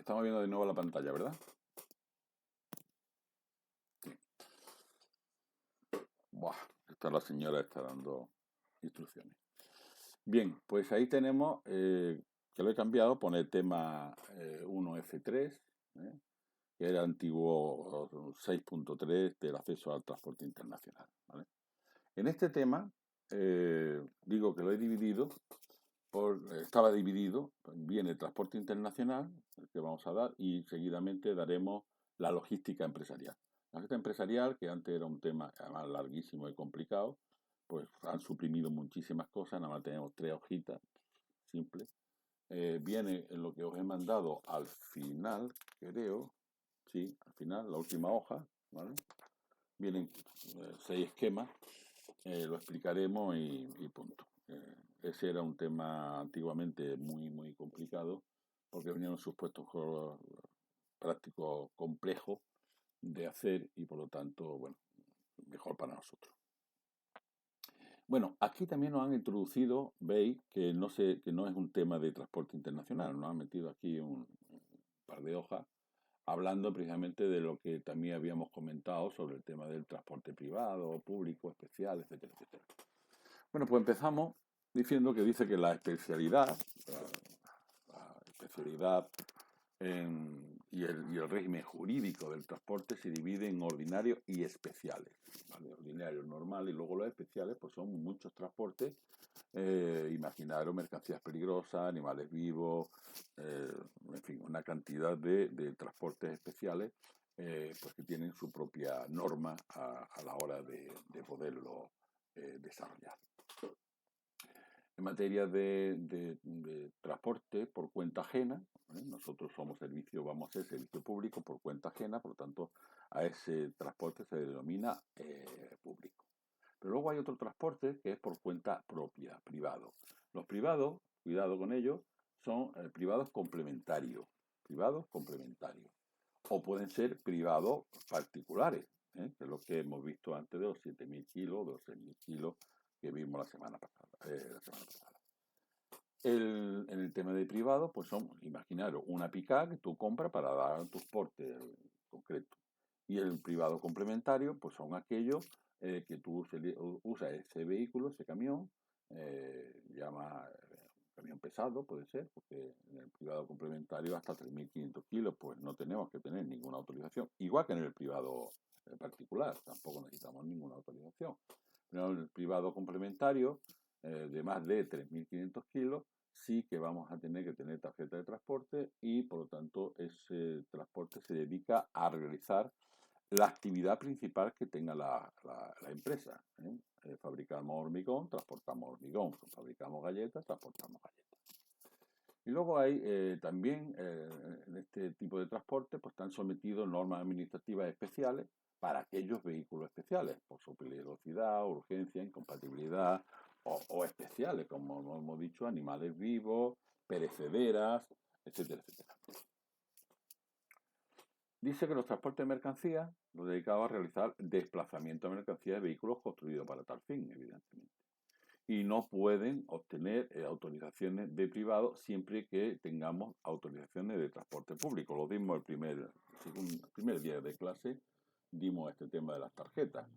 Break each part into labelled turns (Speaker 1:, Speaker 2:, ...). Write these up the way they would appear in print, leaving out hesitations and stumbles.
Speaker 1: Estamos viendo de nuevo la pantalla, ¿verdad? Buah, la señora está dando instrucciones. Bien, pues ahí tenemos, que lo he cambiado, pone tema 1F3, ¿eh? Que era antiguo 6.3 del acceso al transporte internacional, ¿vale? En este tema, digo que lo he dividido, estaba dividido, viene el transporte internacional, el que vamos a dar, y seguidamente daremos la logística empresarial. La logística empresarial, que antes era un tema además larguísimo y complicado, pues han suprimido muchísimas cosas, nada más tenemos 3 hojitas simples. Viene en lo que os he mandado al final, creo, sí, al final, la última hoja, ¿vale? Vienen 6 esquemas, lo explicaremos y punto. Ese era un tema antiguamente muy complicado porque venían supuestos prácticos complejos de hacer y por lo tanto, bueno, mejor para nosotros. Bueno, aquí también nos han introducido, veis, que no es un tema de transporte internacional, nos han metido aquí un par de hojas hablando precisamente de lo que también habíamos comentado sobre el tema del transporte privado, público, especial, etcétera, etcétera. Bueno, pues empezamos diciendo que dice que la especialidad y el régimen jurídico del transporte se divide en ordinarios y especiales. ¿Vale? Ordinarios normales y luego los especiales, pues son muchos transportes, imaginaros mercancías peligrosas, animales vivos, en fin, una cantidad de transportes especiales, pues que tienen su propia norma a la hora de poderlo desarrollar. En materia de transporte por cuenta ajena, nosotros somos servicio, vamos a ser servicio público por cuenta ajena, por lo tanto a ese transporte se denomina público. Pero luego hay otro transporte que es por cuenta propia, privado. Los privados, cuidado con ellos, son privados complementarios, o pueden ser privados particulares, que es lo que hemos visto antes de los 7.000 kilos, de los 6.000 kilos que vimos la semana pasada. En el tema de privado, pues son, imaginaros, una pick-up que tú compras para dar tus portes concretos. Y el privado complementario, pues son aquellos que tú usas ese vehículo, ese camión, llama camión pesado, puede ser, porque en el privado complementario hasta 3.500 kilos, pues no tenemos que tener ninguna autorización. Igual que en el privado particular, tampoco necesitamos ninguna autorización. Pero en el privado complementario, de más de 3.500 kilos, sí que vamos a tener que tener tarjeta de transporte y por lo tanto ese transporte se dedica a realizar la actividad principal que tenga la empresa. Fabricamos hormigón, transportamos hormigón, fabricamos galletas, transportamos galletas. Y luego hay también en este tipo de transporte pues están sometidos normas administrativas especiales para aquellos vehículos especiales, por su peligrosidad, urgencia, incompatibilidad o especiales, como hemos dicho, animales vivos, perecederas, etcétera, etcétera. Dice que los transportes de mercancías los dedicados a realizar desplazamiento de mercancías de vehículos construidos para tal fin, evidentemente. Y no pueden obtener autorizaciones de privado siempre que tengamos autorizaciones de transporte público. Lo dimos el primer día de clase, dimos este tema de las tarjetas.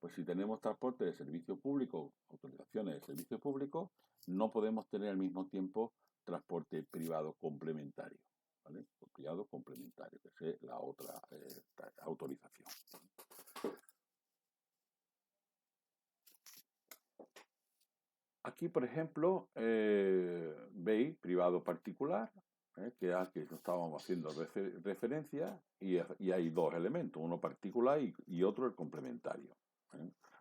Speaker 1: Pues si tenemos transporte de servicio público, autorizaciones de servicio público, no podemos tener al mismo tiempo transporte privado complementario. ¿Vale? Privado complementario, que es la otra autorización. Aquí, por ejemplo, veis privado particular, que aquí estábamos haciendo referencia, y hay dos elementos, uno particular y otro el complementario.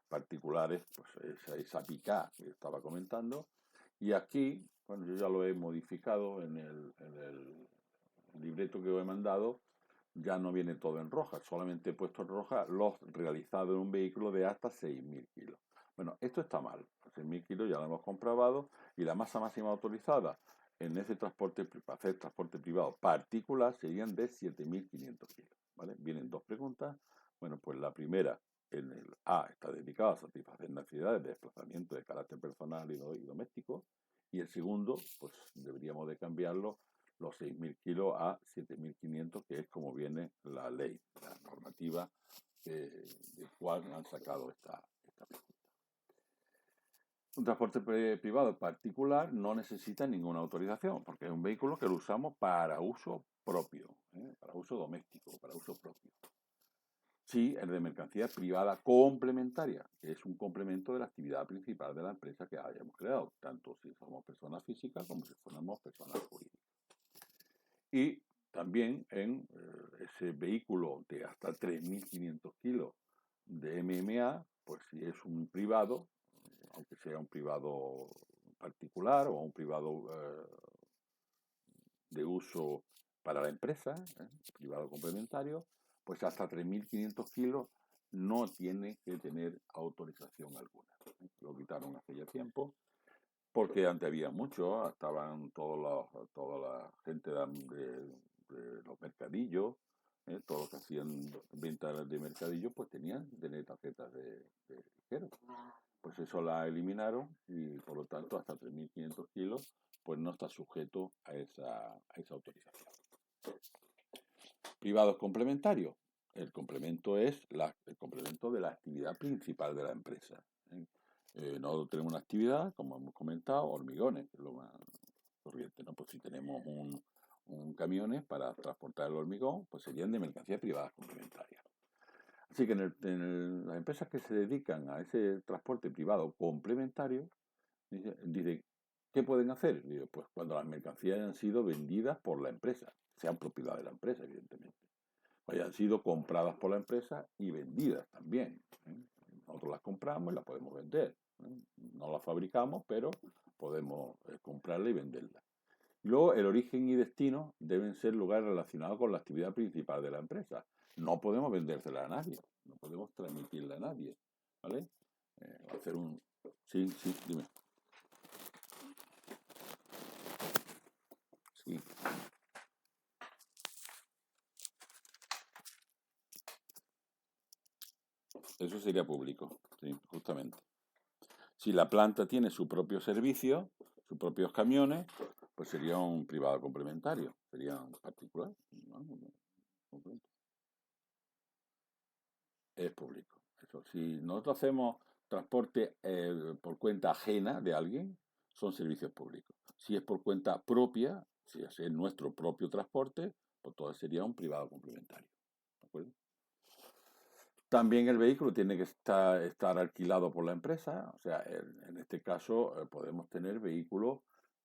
Speaker 1: Particulares, pues esa pica que estaba comentando, y aquí, bueno, yo ya lo he modificado en el libreto que os he mandado, ya no viene todo en roja, solamente he puesto en roja los realizados en un vehículo de hasta 6.000 kilos. Bueno, esto está mal. 6.000 kilos ya lo hemos comprobado y la masa máxima autorizada en ese transporte, para hacer transporte privado particular, serían de 7.500 kilos. ¿Vale? Vienen dos preguntas. Bueno, pues la primera, en el A, está dedicada a satisfacer necesidades de desplazamiento de carácter personal y doméstico. Y el segundo, pues deberíamos de cambiarlo, los 6.000 kilos a 7.500, que es como viene la ley, la normativa de cual han sacado esta figura. Un transporte privado particular no necesita ninguna autorización, porque es un vehículo que lo usamos para uso propio, para uso doméstico, para uso propio. Sí, el de mercancía privada complementaria, que es un complemento de la actividad principal de la empresa que hayamos creado, tanto si somos personas físicas como si fuéramos personas jurídicas. Y también en ese vehículo de hasta 3.500 kilos de MMA, pues si es un privado, aunque sea un privado particular o un privado de uso para la empresa, privado complementario, pues hasta 3.500 kilos no tiene que tener autorización alguna. Lo quitaron hace ya tiempo, porque antes había mucho, estaban toda la gente de los mercadillos, todos los que hacían ventas de mercadillos, pues tenían que tener tarjetas de ligero. Pues eso la eliminaron y por lo tanto hasta 3.500 kilos pues no está sujeto a esa autorización. Privados complementarios. El complemento es el complemento de la actividad principal de la empresa. Nosotros tenemos una actividad, como hemos comentado, hormigones, que es lo más corriente, ¿no? Pues si tenemos un camiones para transportar el hormigón, pues serían de mercancía privada complementaria. Así que las empresas que se dedican a ese transporte privado complementario, dicen, ¿qué pueden hacer? Digo, pues cuando las mercancías hayan sido vendidas por la empresa, sean propiedad de la empresa, evidentemente, hayan sido compradas por la empresa y vendidas también. Nosotros las compramos y las podemos vender. No las fabricamos, pero podemos comprarla y venderla. Luego, el origen y destino deben ser lugares relacionados con la actividad principal de la empresa. No podemos vendérsela a nadie, no podemos transmitirla a nadie, ¿vale? Hacer un... Sí, dime. Sí. Eso sería público, sí, justamente. Si la planta tiene su propio servicio, sus propios camiones, pues sería un privado complementario, sería un particular. ¿No? Es público. Eso. Si nosotros hacemos transporte por cuenta ajena de alguien, son servicios públicos. Si es por cuenta propia, si es nuestro propio transporte, pues todo sería un privado complementario. ¿De acuerdo? También el vehículo tiene que estar alquilado por la empresa. O sea, en este caso podemos tener vehículos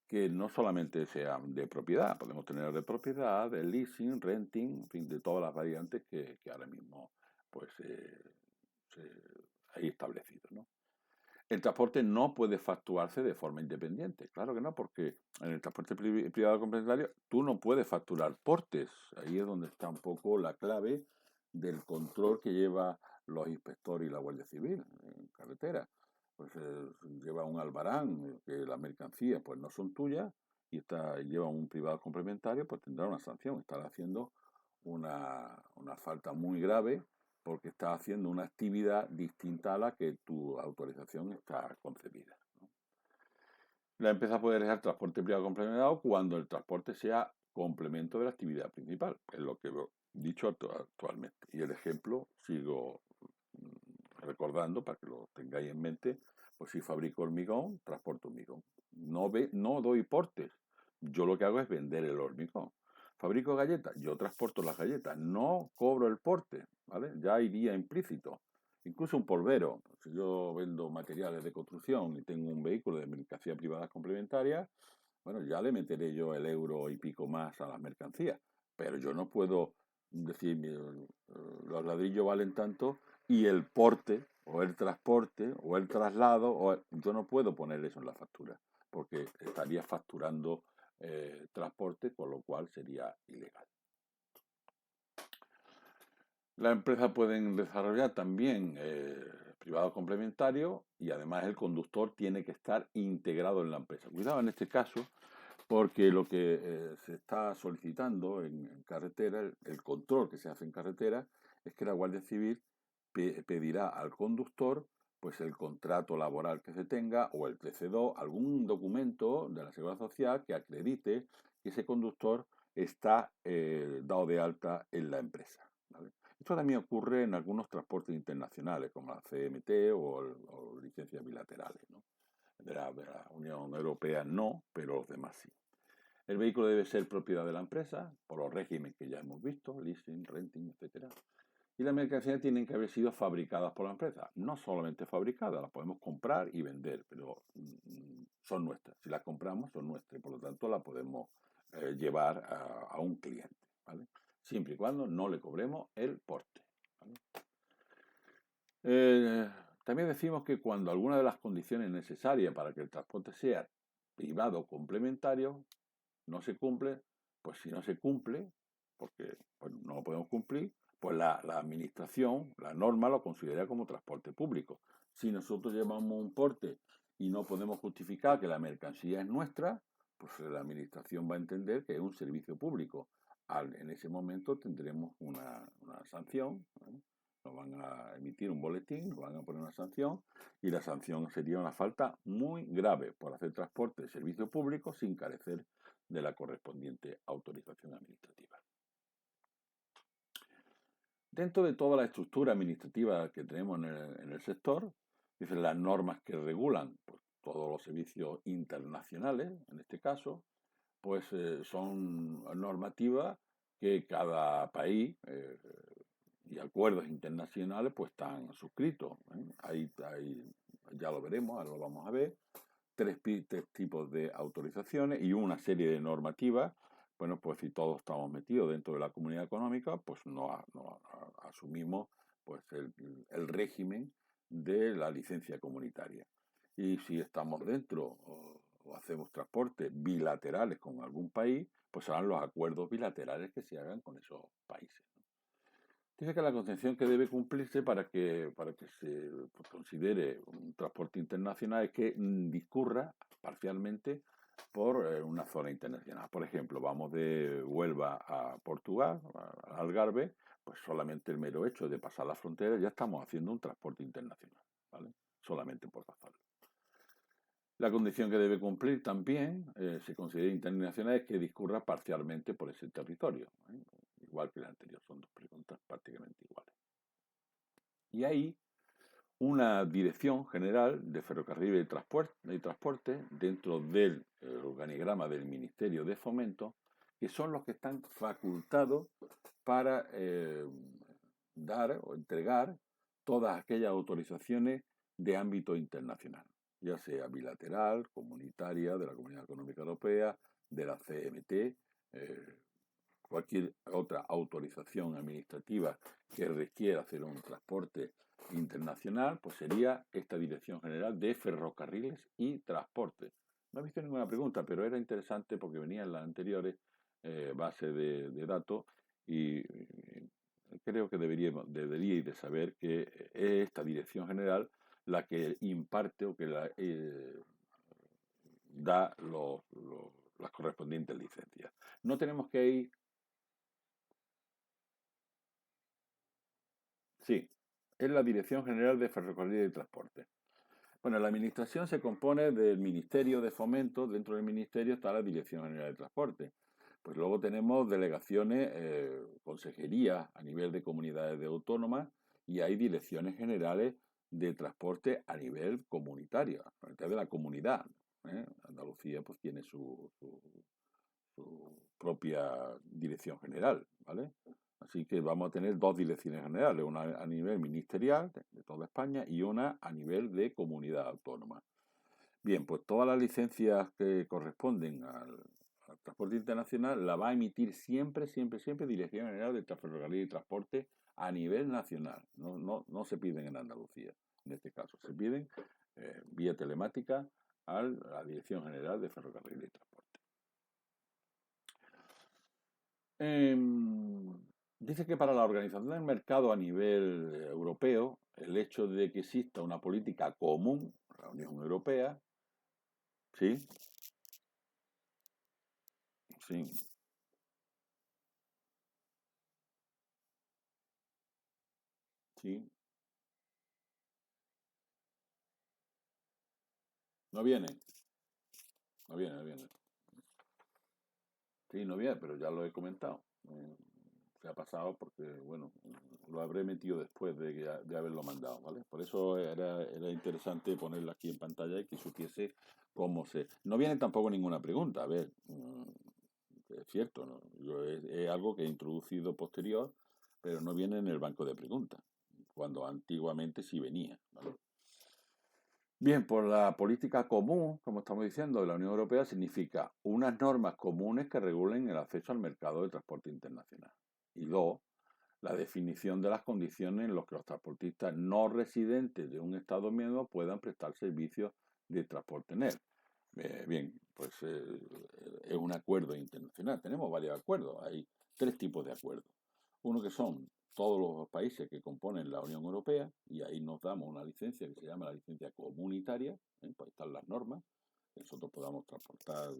Speaker 1: que no solamente sean de propiedad, podemos tener de propiedad, de leasing, renting, en fin, de todas las variantes que ahora mismo pues hay establecidos, ¿no? El transporte no puede facturarse de forma independiente, claro que no, porque en el transporte privado complementario tú no puedes facturar portes. Ahí es donde está un poco la clave del control que lleva los inspectores y la Guardia Civil en carretera. Pues lleva un albarán que las mercancías pues no son tuyas y lleva un privado complementario, pues tendrá una sanción. Estará haciendo una falta muy grave porque está haciendo una actividad distinta a la que tu autorización está concebida, ¿no? La empresa puede realizar transporte privado complementado cuando el transporte sea complemento de la actividad principal, es lo que he dicho actualmente. Y el ejemplo sigo recordando para que lo tengáis en mente, pues si fabrico hormigón, transporto hormigón. No doy portes, yo lo que hago es vender el hormigón. Fabrico galletas, yo transporto las galletas, no cobro el porte, ¿vale? Ya iría implícito. Incluso un polvero, si yo vendo materiales de construcción y tengo un vehículo de mercancía privada complementaria, bueno, ya le meteré yo el euro y pico más a las mercancías, pero yo no puedo decir, los ladrillos valen tanto y el porte o el transporte o el traslado, yo no puedo poner eso en la factura, porque estaría facturando transporte, con lo cual sería ilegal. Las empresas pueden desarrollar también privados complementarios y además el conductor tiene que estar integrado en la empresa. Cuidado en este caso, porque lo que se está solicitando en carretera, el control que se hace en carretera, es que la Guardia Civil pedirá al conductor pues el contrato laboral que se tenga o el TC2, algún documento de la Seguridad Social que acredite que ese conductor está dado de alta en la empresa. ¿Vale? Esto también ocurre en algunos transportes internacionales, como la CMT o licencias bilaterales, ¿no? De la Unión Europea no, pero los demás sí. El vehículo debe ser propiedad de la empresa, por los regímenes que ya hemos visto, leasing, renting, etcétera. Y las mercancías tienen que haber sido fabricadas por la empresa. No solamente fabricadas, las podemos comprar y vender, pero son nuestras. Si las compramos, son nuestras y por lo tanto las podemos llevar a un cliente, ¿vale? Siempre y cuando no le cobremos el porte, ¿vale? También decimos que cuando alguna de las condiciones necesarias para que el transporte sea privado complementario no se cumple, pues si no se cumple, porque pues, no lo podemos cumplir, pues la administración, la norma lo considera como transporte público. Si nosotros llevamos un porte y no podemos justificar que la mercancía es nuestra, pues la administración va a entender que es un servicio público. En ese momento tendremos una sanción, ¿no? Nos van a emitir un boletín, nos van a poner una sanción y la sanción sería una falta muy grave por hacer transporte de servicio público sin carecer de la correspondiente autorización administrativa. Dentro de toda la estructura administrativa que tenemos en el sector, dicen las normas que regulan pues, todos los servicios internacionales, en este caso, pues son normativas que cada país y acuerdos internacionales pues están suscritos. Ahí, ya lo veremos, ahora lo vamos a ver. Tres tipos de autorizaciones y una serie de normativas. Bueno, pues si todos estamos metidos dentro de la comunidad económica, pues no asumimos pues el régimen de la licencia comunitaria. Y si estamos dentro o hacemos transportes bilaterales con algún país, pues serán los acuerdos bilaterales que se hagan con esos países. Dice que la concepción que debe cumplirse para que se considere un transporte internacional es que discurra parcialmente por una zona internacional. Por ejemplo, vamos de Huelva a Portugal, a Algarve, pues solamente el mero hecho de pasar la frontera ya estamos haciendo un transporte internacional, ¿vale? Solamente por pasarlo. La condición que debe cumplir también, se considera internacional, es que discurra parcialmente por ese territorio, ¿eh? Igual que la anterior, son dos preguntas prácticamente iguales. Y hay una dirección general de ferrocarril y transporte dentro del organigrama del Ministerio de Fomento, que son los que están facultados para dar o entregar todas aquellas autorizaciones de ámbito internacional, ya sea bilateral, comunitaria, de la Comunidad Económica Europea, de la CMT, cualquier otra autorización administrativa que requiera hacer un transporte internacional, pues sería esta Dirección General de Ferrocarriles y Transporte. No he visto ninguna pregunta, pero era interesante porque venía en las anteriores bases de datos y creo que deberíais de saber que es esta Dirección General la que imparte o que da las correspondientes licencias. No tenemos que ir. Sí, es la Dirección General de Ferrocarriles y Transporte. Bueno, la administración se compone del Ministerio de Fomento, dentro del Ministerio está la Dirección General de Transporte. Pues luego tenemos delegaciones, consejerías a nivel de comunidades de autónomas y hay direcciones generales de transporte a nivel comunitario, a nivel de la comunidad. Andalucía pues tiene su propia dirección general, ¿vale? Así que vamos a tener dos direcciones generales, una a nivel ministerial de toda España y una a nivel de comunidad autónoma. Bien, pues todas las licencias que corresponden al transporte internacional la va a emitir siempre, siempre, siempre Dirección General de Ferrocarril y Transporte a nivel nacional. No se piden en Andalucía, en este caso. Se piden vía telemática a la Dirección General de Ferrocarril y Transporte. Dice que para la organización del mercado a nivel europeo, el hecho de que exista una política común, la Unión Europea, sí, sí, sí, No viene, no viene, no viene. Sí, no viene, pero ya lo he comentado. Se ha pasado porque, bueno, lo habré metido después de haberlo mandado, ¿vale? Por eso era interesante ponerlo aquí en pantalla y que supiese cómo se... No viene tampoco ninguna pregunta, a ver, es cierto, ¿no? Es algo que he introducido posterior, pero no viene en el banco de preguntas, cuando antiguamente sí venía, ¿vale? Bien, por la política común, como estamos diciendo, de la Unión Europea significa unas normas comunes que regulen el acceso al mercado de transporte internacional. Y dos, la definición de las condiciones en las que los transportistas no residentes de un Estado miembro puedan prestar servicios de transporte en él. Bien, pues es un acuerdo internacional. Tenemos varios acuerdos. Hay tres tipos de acuerdos. Uno que son todos los países que componen la Unión Europea y ahí nos damos una licencia que se llama la licencia comunitaria. Pues ahí están las normas. Que nosotros podamos transportar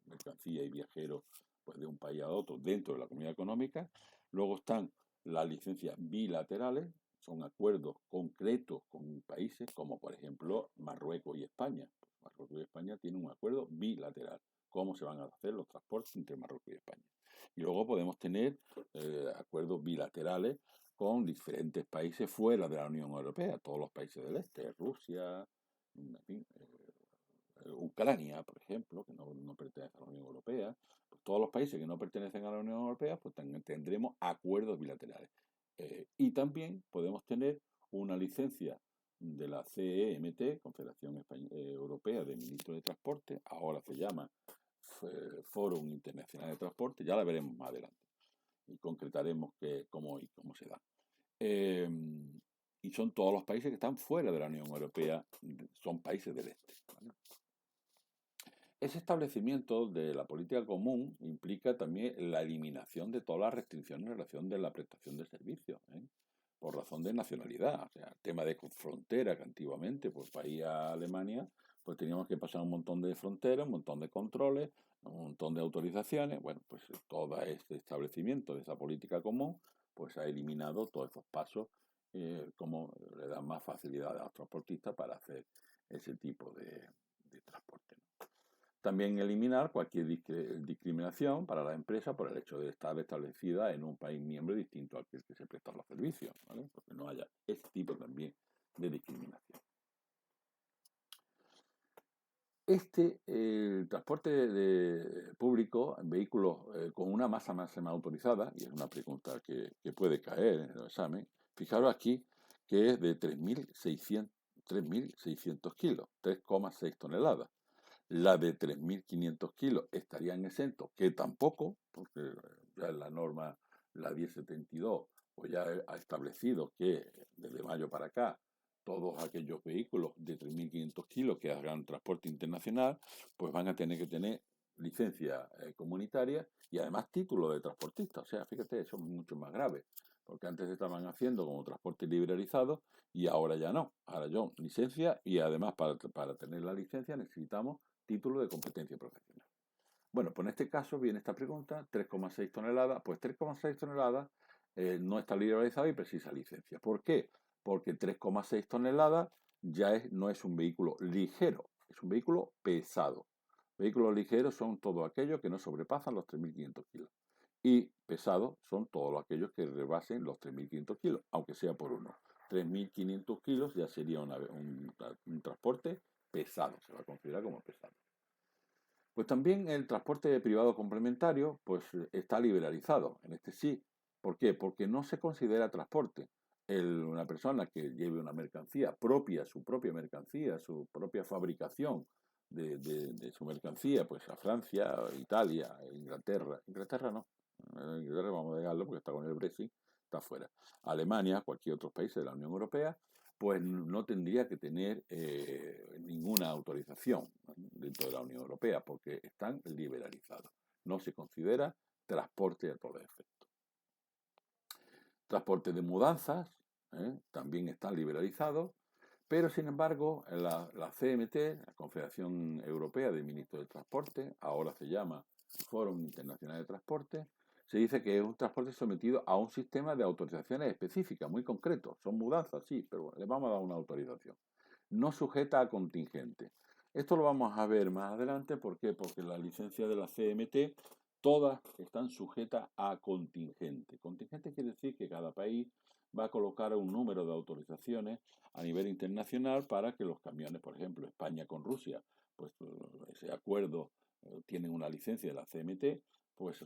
Speaker 1: mercancía y viajeros pues, de un país a otro dentro de la comunidad económica. Luego están las licencias bilaterales, son acuerdos concretos con países como por ejemplo Marruecos y España. Marruecos y España tienen un acuerdo bilateral, cómo se van a hacer los transportes entre Marruecos y España. Y luego podemos tener acuerdos bilaterales con diferentes países fuera de la Unión Europea, todos los países del este, Rusia, en fin, Ucrania, por ejemplo, que no pertenece a la Unión Europea. Pues todos los países que no pertenecen a la Unión Europea, pues tendremos acuerdos bilaterales. Y también podemos tener una licencia de la CEMT, Confederación Europea de Ministros de Transporte, ahora se llama Foro Internacional de Transporte, ya la veremos más adelante y concretaremos cómo se da. Y son todos los países que están fuera de la Unión Europea, son países del este. ¿Vale? Ese establecimiento de la política común implica también la eliminación de todas las restricciones en relación de la prestación de servicios, por razón de nacionalidad. O sea, el tema de frontera, que antiguamente, pues para ir a Alemania, pues teníamos que pasar un montón de fronteras, un montón de controles, un montón de autorizaciones. Bueno, pues todo este establecimiento de esa política común, pues ha eliminado todos esos pasos, como le dan más facilidad a los transportistas para hacer ese tipo de transporte, ¿no? También eliminar cualquier discriminación para la empresa por el hecho de estar establecida en un país miembro distinto al que se prestan los servicios, ¿vale? Porque no haya ese tipo también de discriminación. El transporte público en vehículos con una masa máxima autorizada, y es una pregunta que puede caer en el examen, fijaros aquí que es de 3.600 kilos, 3,6 toneladas. La de 3.500 kilos estarían exentos, que tampoco, porque ya en la norma, la 1072, pues ya ha establecido que desde mayo para acá, todos aquellos vehículos de 3.500 kilos que hagan transporte internacional, pues van a tener que tener licencia comunitaria y además título de transportista. O sea, fíjate, eso es mucho más grave, porque antes estaban haciendo como transporte liberalizado y ahora ya no. Ahora yo, licencia y además para tener la licencia necesitamos título de competencia profesional. Bueno, pues en este caso viene esta pregunta, 3,6 toneladas, pues 3,6 toneladas no está liberalizado y precisa licencia. ¿Por qué? Porque 3,6 toneladas ya no es un vehículo ligero, es un vehículo pesado. Vehículos ligeros son todos aquellos que no sobrepasan los 3.500 kilos. Y pesados son todos aquellos que rebasen los 3.500 kilos, aunque sea por uno. 3.500 kilos ya sería un transporte pesado, se va a considerar como pesado. Pues también el transporte privado complementario pues está liberalizado, en este sí. ¿Por qué? Porque no se considera transporte. Una persona que lleve una mercancía propia, su propia mercancía, su propia fabricación de su mercancía, pues a Francia, Italia, Inglaterra. Inglaterra no. Inglaterra vamos a dejarlo porque está con el Brexit, está fuera. Alemania, cualquier otro país de la Unión Europea, pues no tendría que tener ninguna autorización, ¿no?, dentro de la Unión Europea, porque están liberalizados. No se considera transporte a todo efecto. Transporte de mudanzas también están liberalizados, pero sin embargo la CMT, la Confederación Europea de Ministros de Transporte, ahora se llama Foro Internacional de Transporte, se dice que es un transporte sometido a un sistema de autorizaciones específicas, muy concretos. Son mudanzas, sí, pero le vamos a dar una autorización. No sujeta a contingente. Esto lo vamos a ver más adelante. ¿Por qué? Porque las licencias de la CMT todas están sujetas a contingente. Contingente quiere decir que cada país va a colocar un número de autorizaciones a nivel internacional para que los camiones, por ejemplo, España con Rusia, pues ese acuerdo tienen una licencia de la CMT, pues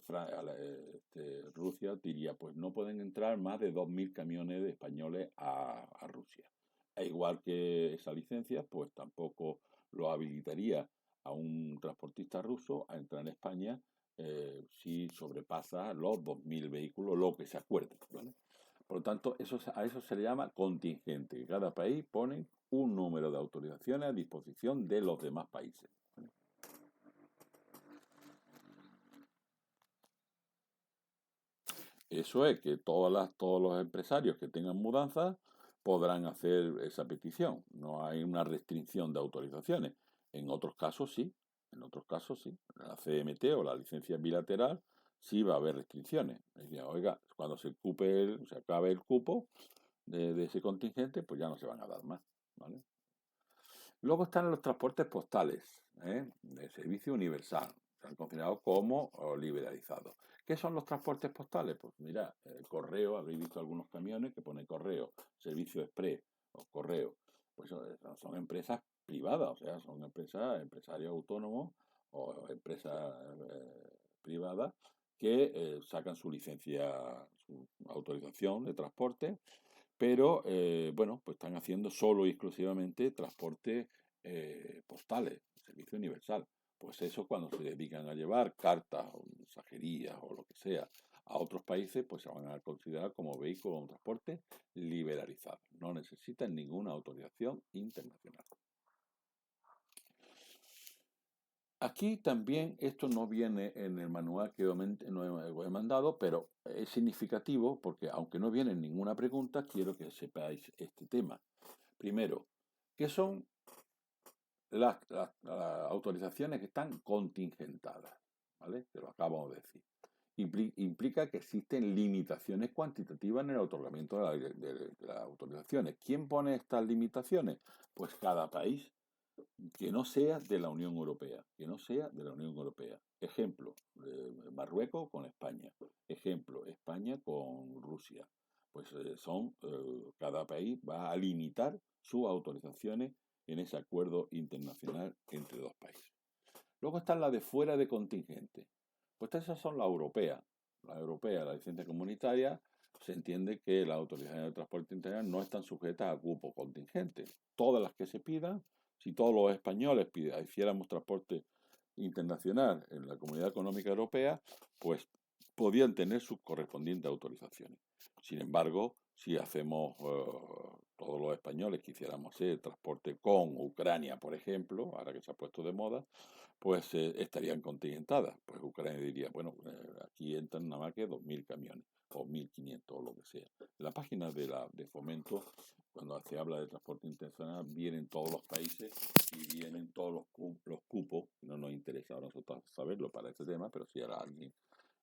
Speaker 1: Rusia diría, pues no pueden entrar más de 2.000 camiones de españoles a Rusia. E igual que esa licencia, pues tampoco lo habilitaría a un transportista ruso a entrar en España si sobrepasa los 2.000 vehículos, lo que se acuerde, ¿vale? Por lo tanto, a eso se le llama contingente. Cada país pone un número de autorizaciones a disposición de los demás países. Eso es que todos los empresarios que tengan mudanzas podrán hacer esa petición. No hay una restricción de autorizaciones. En otros casos sí, en otros casos sí. La CMT o la licencia bilateral sí va a haber restricciones. Decía, oiga, cuando se acabe el cupo de ese contingente, pues ya no se van a dar más, ¿vale? Luego están los transportes postales, de servicio universal. Se han considerado como liberalizados. ¿Qué son los transportes postales? Pues mira, el correo, habréis visto algunos camiones que ponen correo, servicio express o correo. Pues son empresas privadas, o sea, son empresarios autónomos o empresas privadas que sacan su licencia, su autorización de transporte, pero bueno, pues están haciendo solo y exclusivamente transporte postales, servicio universal. Pues eso cuando se dedican a llevar cartas o mensajerías o lo que sea a otros países, pues se van a considerar como vehículo de transporte liberalizado. No necesitan ninguna autorización internacional. Aquí también esto no viene en el manual que no he mandado, pero es significativo porque aunque no viene en ninguna pregunta, quiero que sepáis este tema. Primero, ¿qué son las autorizaciones que están contingentadas? ¿Vale? Te lo acabo de decir. Implica que existen limitaciones cuantitativas en el otorgamiento de las autorizaciones. ¿Quién pone estas limitaciones? Pues cada país que no sea de la Unión Europea, que no sea de la Unión Europea. Ejemplo, Marruecos con España. Ejemplo, España con Rusia. Pues cada país va a limitar sus autorizaciones en ese acuerdo internacional entre dos países. Luego están las de fuera de contingente. Pues esas son las europeas. La europea, la licencia comunitaria, se entiende que las autorizaciones de transporte interior no están sujetas a cupo contingente. Todas las que se pidan, si todos los españoles hiciéramos transporte internacional en la Comunidad Económica Europea, pues podían tener sus correspondientes autorizaciones. Sin embargo, si hacemos todos los españoles quisiéramos hacer transporte con Ucrania, por ejemplo, ahora que se ha puesto de moda, pues estarían contingentadas. Pues Ucrania diría, bueno, aquí entran nada más que 2.000 camiones, o 1.500, o lo que sea. En la página de Fomento, cuando se habla de transporte internacional, vienen todos los países y vienen todos los cupos. No nos interesa a nosotros saberlo para este tema, pero si ahora alguien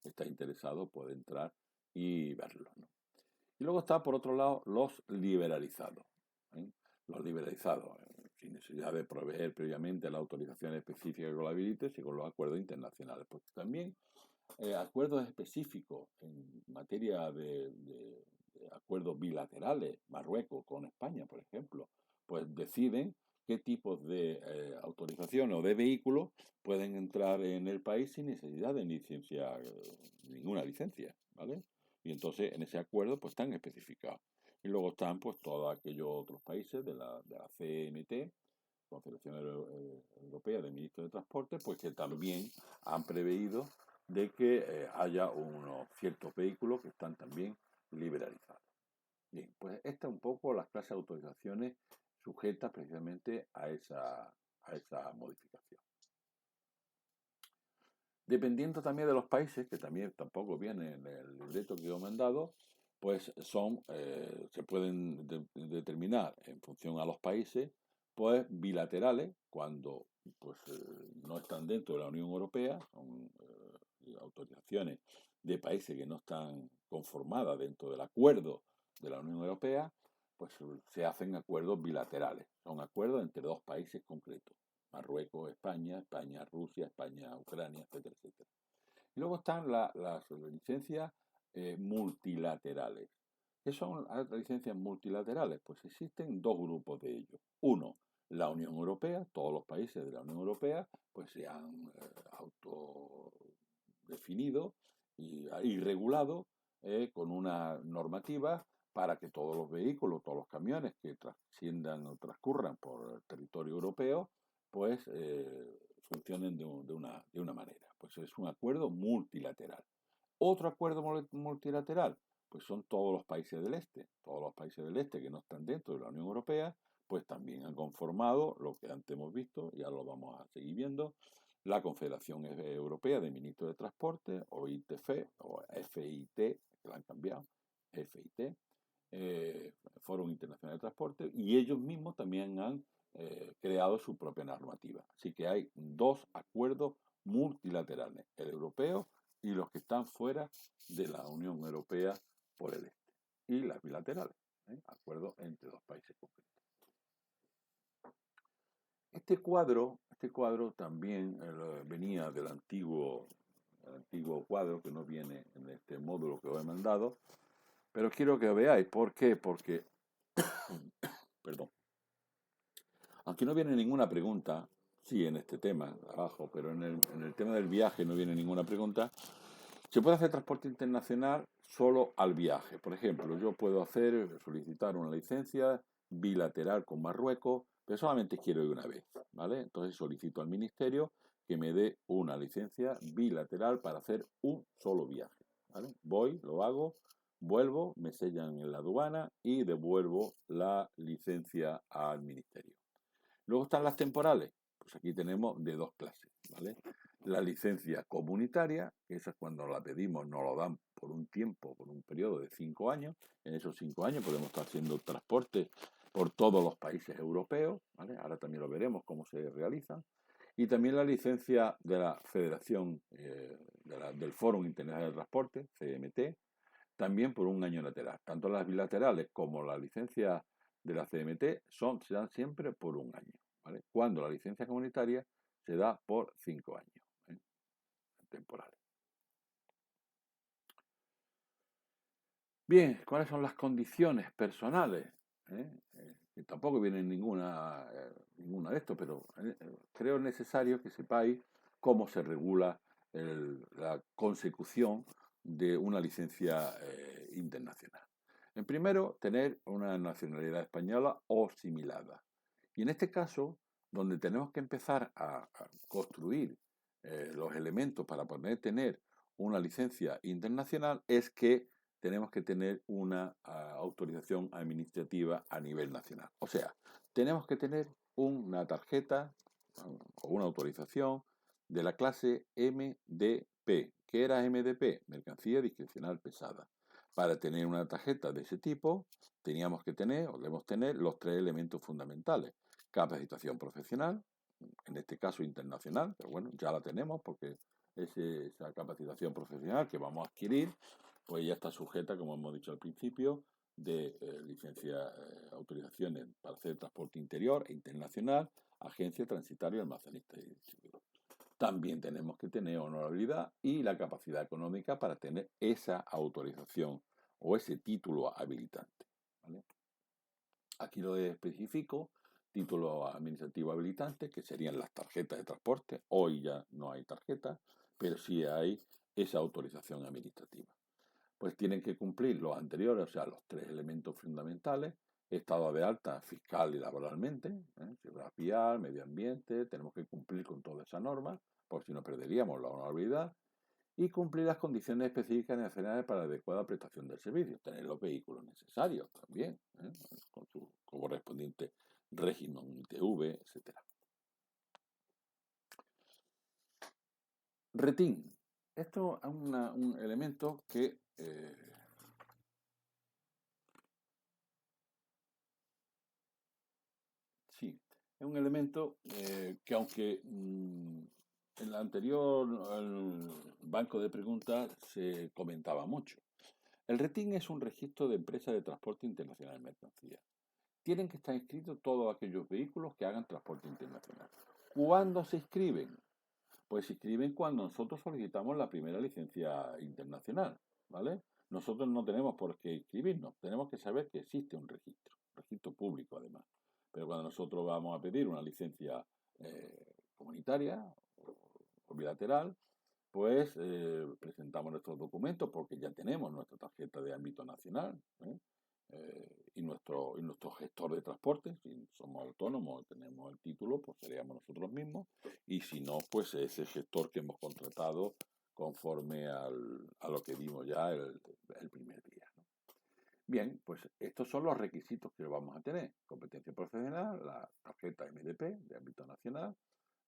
Speaker 1: está interesado, puede entrar y verlo, ¿no? Y luego está, por otro lado, los liberalizados. ¿Eh? Los liberalizados, sin necesidad de proveer previamente la autorización específica que lo habilite, y con los acuerdos internacionales. Pues también acuerdos específicos en materia de acuerdos bilaterales, Marruecos con España, por ejemplo, pues deciden qué tipos de autorización o de vehículos pueden entrar en el país sin necesidad de licencia, ninguna licencia, ¿vale? Y entonces en ese acuerdo pues están especificados. Y luego están pues todos aquellos otros países de la CMT, Confederación Europea de Ministros de Transporte, pues que también han preveído de que haya unos ciertos vehículos que están también liberalizados. Bien, pues esta es un poco las clases de autorizaciones sujetas precisamente a esa modificación. Dependiendo también de los países, que también tampoco viene en el libreto que yo he mandado, pues se pueden determinar en función a los países, pues bilaterales, cuando pues no están dentro de la Unión Europea, son autorizaciones de países que no están conformadas dentro del acuerdo de la Unión Europea, pues se hacen acuerdos bilaterales, son acuerdos entre dos países concretos. Marruecos, España, España, Rusia, España, Ucrania, etcétera, etcétera. Y luego están las licencias multilaterales. ¿Qué son las licencias multilaterales? Pues existen dos grupos de ellos. Uno, la Unión Europea, todos los países de la Unión Europea pues se han autodefinido y regulado con una normativa para que todos los vehículos, todos los camiones que trasciendan o transcurran por el territorio europeo, pues funcionen de una manera. Pues es un acuerdo multilateral. Otro acuerdo multilateral, pues son todos los países del este. Todos los países del este que no están dentro de la Unión Europea, pues también han conformado lo que antes hemos visto, y ahora lo vamos a seguir viendo, la Confederación Europea de Ministros de Transporte, o ITF, o FIT, que la han cambiado, FIT, Foro Internacional de Transporte, y ellos mismos también han creado su propia normativa. Así que hay dos acuerdos multilaterales, el europeo y los que están fuera de la Unión Europea por el este. Y las bilaterales, acuerdos entre dos países concretos. Este cuadro también venía del antiguo cuadro, que no viene en este módulo que os he mandado, pero quiero que veáis. ¿Por qué? Porque, perdón, aunque no viene ninguna pregunta, sí en este tema, abajo, pero en el tema del viaje no viene ninguna pregunta, se puede hacer transporte internacional solo al viaje. Por ejemplo, yo puedo solicitar una licencia bilateral con Marruecos, pero solamente quiero ir una vez, ¿vale? Entonces solicito al ministerio que me dé una licencia bilateral para hacer un solo viaje, ¿vale? Voy, lo hago, vuelvo, me sellan en la aduana y devuelvo la licencia al ministerio. Luego están las temporales. Pues aquí tenemos de dos clases, ¿vale? La licencia comunitaria, que esa es cuando la pedimos, nos lo dan por un tiempo, por un periodo de 5 años. En esos 5 años podemos estar haciendo transporte por todos los países europeos, ¿vale? Ahora también lo veremos cómo se realizan. Y también la licencia de la Federación del Foro Internacional de Transporte, CMT, también por un año lateral. Tanto las bilaterales como la licencia de la CMT se dan siempre por un año, ¿vale? Cuando la licencia comunitaria se da por 5 años, ¿eh? Temporales. Bien, ¿cuáles son las condiciones personales? Que tampoco viene ninguna de esto, pero creo necesario que sepáis cómo se regula la consecución de una licencia internacional. En primero, tener una nacionalidad española o similada. Y en este caso, donde tenemos que empezar a construir los elementos para poder tener una licencia internacional, es que tenemos que tener una autorización administrativa a nivel nacional. O sea, tenemos que tener una tarjeta o una autorización de la clase MDP. ¿Qué era MDP? Mercancía discrecional pesada. Para tener una tarjeta de ese tipo, teníamos que tener, o debemos tener, los tres elementos fundamentales. Capacitación profesional, en este caso internacional, pero bueno, ya la tenemos porque esa capacitación profesional que vamos a adquirir, pues ya está sujeta, como hemos dicho al principio, de autorizaciones para hacer transporte interior e internacional, agencia transitaria, almacenista y distribuidor. También tenemos que tener honorabilidad y la capacidad económica para tener esa autorización o ese título habilitante, ¿vale? Aquí lo especifico, título administrativo habilitante, que serían las tarjetas de transporte. Hoy ya no hay tarjeta, pero sí hay esa autorización administrativa. Pues tienen que cumplir los anteriores, o sea, los tres elementos fundamentales: estado de alta fiscal y laboralmente, seguridad vial, medio ambiente. Tenemos que cumplir con toda esa norma, por si no perderíamos la honorabilidad, y cumplir las condiciones específicas nacionales para la adecuada prestación del servicio, tener los vehículos necesarios también, con su correspondiente régimen ITV, etc. RETIN. Esto es un elemento que sí, es un elemento que aunque en el anterior banco de preguntas se comentaba mucho. El RETIN es un registro de empresas de transporte internacional de mercancías. Tienen que estar inscritos todos aquellos vehículos que hagan transporte internacional. ¿Cuándo se inscriben? Pues se inscriben cuando nosotros solicitamos la primera licencia internacional, ¿vale? Nosotros no tenemos por qué inscribirnos, tenemos que saber que existe un registro público además. Pero cuando nosotros vamos a pedir una licencia comunitaria o bilateral, pues presentamos nuestros documentos porque ya tenemos nuestra tarjeta de ámbito nacional, ¿eh? Y nuestro gestor de transporte. Si somos autónomos, tenemos el título, pues seríamos nosotros mismos. Y si no, pues ese gestor que hemos contratado conforme a lo que dimos ya el primer día, ¿no? Bien, pues estos son los requisitos que vamos a tener. Competencia profesional, la tarjeta MDP de ámbito nacional,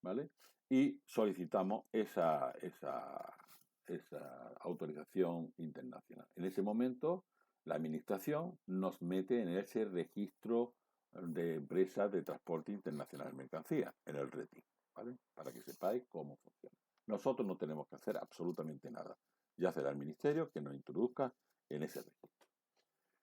Speaker 1: ¿vale? Y solicitamos esa autorización internacional. En ese momento, la Administración nos mete en ese registro de empresas de transporte internacional de mercancías, en el RETI, ¿vale? Para que sepáis cómo funciona. Nosotros no tenemos que hacer absolutamente nada. Ya será el Ministerio que nos introduzca en ese registro.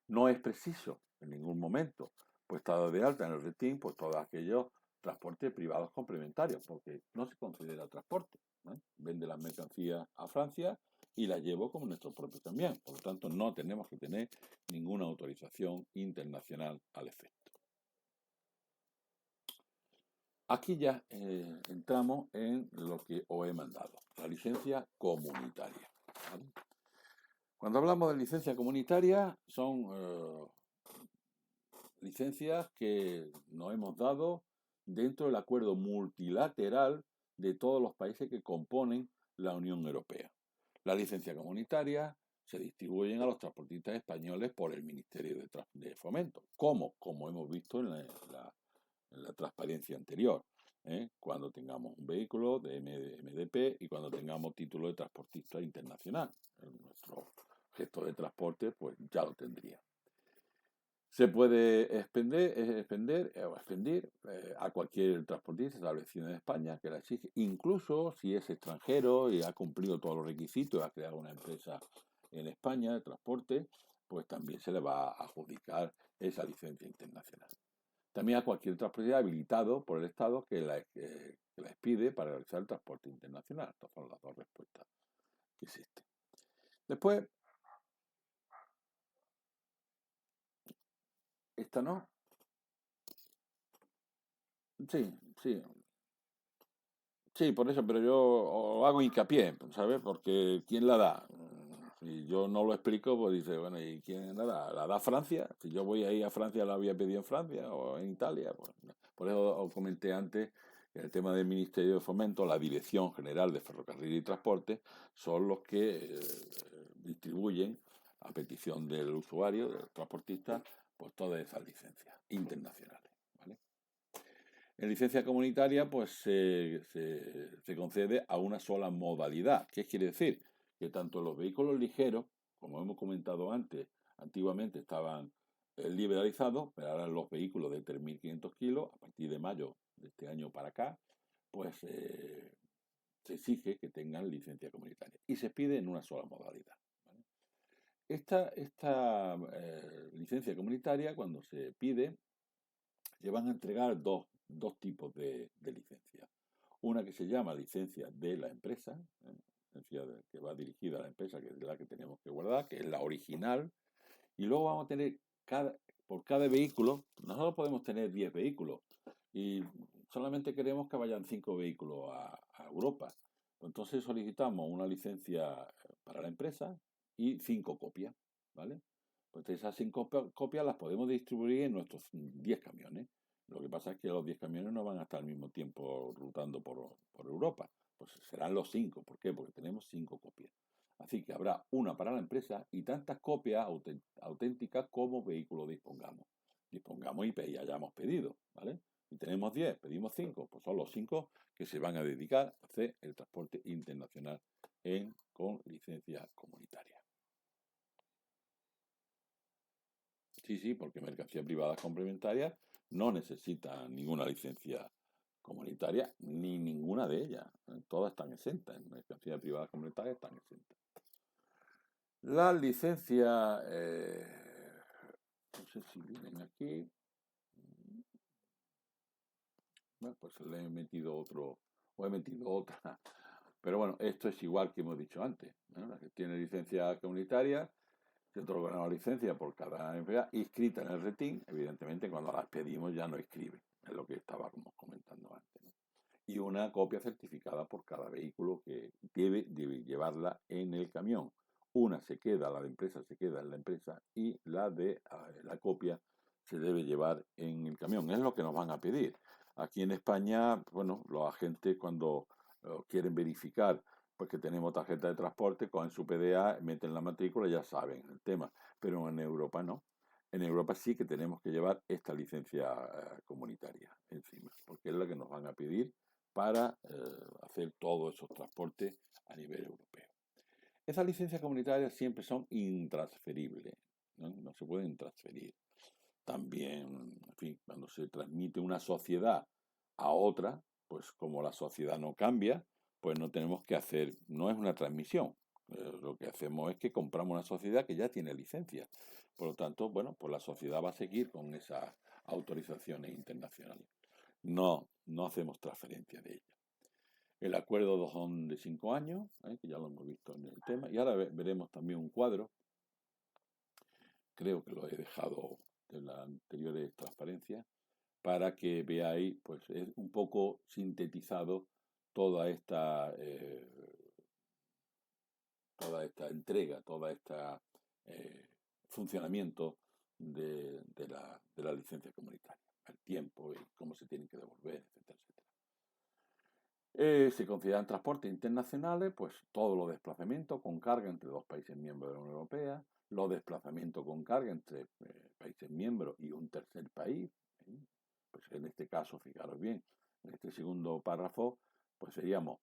Speaker 1: No es preciso en ningún momento pues estar de alta en el RETIN pues todos aquellos transportes privados complementarios, porque no se considera transporte, ¿no? Vende las mercancías a Francia y las llevo como nuestro propio también. Por lo tanto, no tenemos que tener ninguna autorización internacional al efecto. Aquí ya entramos en lo que os he mandado, la licencia comunitaria, ¿vale? Cuando hablamos de licencia comunitaria, son licencias que nos hemos dado dentro del acuerdo multilateral de todos los países que componen la Unión Europea. La licencia comunitaria se distribuyen a los transportistas españoles por el Ministerio de Fomento. ¿Cómo? Como hemos visto en la transparencia anterior, ¿eh? Cuando tengamos un vehículo de MDP y cuando tengamos título de transportista internacional. Nuestro gestor de transporte pues ya lo tendría. Se puede expendir a cualquier transportista establecido en España que la exige, incluso si es extranjero y ha cumplido todos los requisitos y ha creado una empresa en España de transporte, pues también se le va a adjudicar esa licencia internacional. También a cualquier transportista habilitado por el Estado que la expide para realizar el transporte internacional. Estas son las dos respuestas que existen. Después, esta no. Sí, sí, sí, por eso, pero yo hago hincapié, ¿sabes? Porque ¿quién la da? Si yo no lo explico, pues dice, bueno, ¿y quién la da? ¿La da Francia? Si yo voy ahí a Francia, la había pedido en Francia o en Italia. Pues, no. Por eso os comenté antes que el tema del Ministerio de Fomento, la Dirección General de Ferrocarril y Transporte, son los que distribuyen, a petición del usuario, del transportista, pues todas esas licencias internacionales, ¿vale? En licencia comunitaria, pues se concede a una sola modalidad. ¿Qué quiere decir? Que tanto los vehículos ligeros, como hemos comentado antes, antiguamente estaban liberalizados, pero ahora los vehículos de 3.500 kilos, a partir de mayo de este año para acá, pues se exige que tengan licencia comunitaria. Y se pide en una sola modalidad, ¿vale? Esta licencia comunitaria, cuando se pide, se van a entregar dos tipos de licencia. Una que se llama licencia de la empresa, licencia que va dirigida a la empresa, que es la que tenemos que guardar, que es la original. Y luego vamos a tener por cada vehículo, nosotros podemos tener 10 vehículos y solamente queremos que vayan 5 vehículos a Europa. Entonces solicitamos una licencia para la empresa y 5 copias, ¿vale? Pues esas 5 copias las podemos distribuir en nuestros 10 camiones. Lo que pasa es que los 10 camiones no van a estar al mismo tiempo rutando por Europa. Pues serán los 5. ¿Por qué? Porque tenemos 5 copias. Así que habrá una para la empresa y tantas copias auténticas como vehículo dispongamos y hayamos pedido, ¿vale? Y tenemos 10, pedimos 5, pues son los 5 que se van a dedicar a hacer el transporte internacional con licencia comunitaria. Sí, porque mercancías privadas complementarias no necesitan ninguna licencia comunitaria ni ninguna de ellas. Todas están exentas. En mercancías privadas complementarias están exentas. La licencia, no sé si vienen aquí. Bueno, pues le he metido otro, o he metido otra. Pero bueno, esto es igual que hemos dicho antes, ¿no? La que tiene licencia comunitaria, se otorga una licencia por cada enfermedad inscrita en el RETIN. Evidentemente, cuando las pedimos ya no escribe, es lo que estábamos comentando antes, ¿no? Y una copia certificada por cada vehículo que debe llevarla en el camión. Una se queda, la de empresa se queda en la empresa y la de la copia se debe llevar en el camión. Es lo que nos van a pedir. Aquí en España, bueno, los agentes cuando quieren verificar pues que tenemos tarjeta de transporte, cogen su PDA, meten la matrícula y ya saben el tema. Pero en Europa no. En Europa sí que tenemos que llevar esta licencia comunitaria encima, porque es la que nos van a pedir para hacer todos esos transportes a nivel europeo. Esas licencias comunitarias siempre son intransferibles, ¿no? No se pueden transferir. También, en fin, cuando se transmite una sociedad a otra, pues como la sociedad no cambia, pues no tenemos que hacer, no es una transmisión. Lo que hacemos es que compramos una sociedad que ya tiene licencia. Por lo tanto, bueno, pues la sociedad va a seguir con esas autorizaciones internacionales. No, no hacemos transferencia de ella. El acuerdo son de 5 años, que ya lo hemos visto en el tema, y ahora veremos también un cuadro, creo que lo he dejado de las anteriores transparencias, para que veáis, pues es un poco sintetizado toda esta, toda esta entrega, toda esta funcionamiento de la licencia comunitaria, el tiempo y cómo se tienen que devolver, etcétera, etcétera. Se consideran transportes internacionales, pues todos los desplazamientos con carga entre dos países miembros de la Unión Europea, los desplazamientos con carga entre países miembros y un tercer país. ¿Eh? Pues en este caso, fijaros bien, en este segundo párrafo, pues seríamos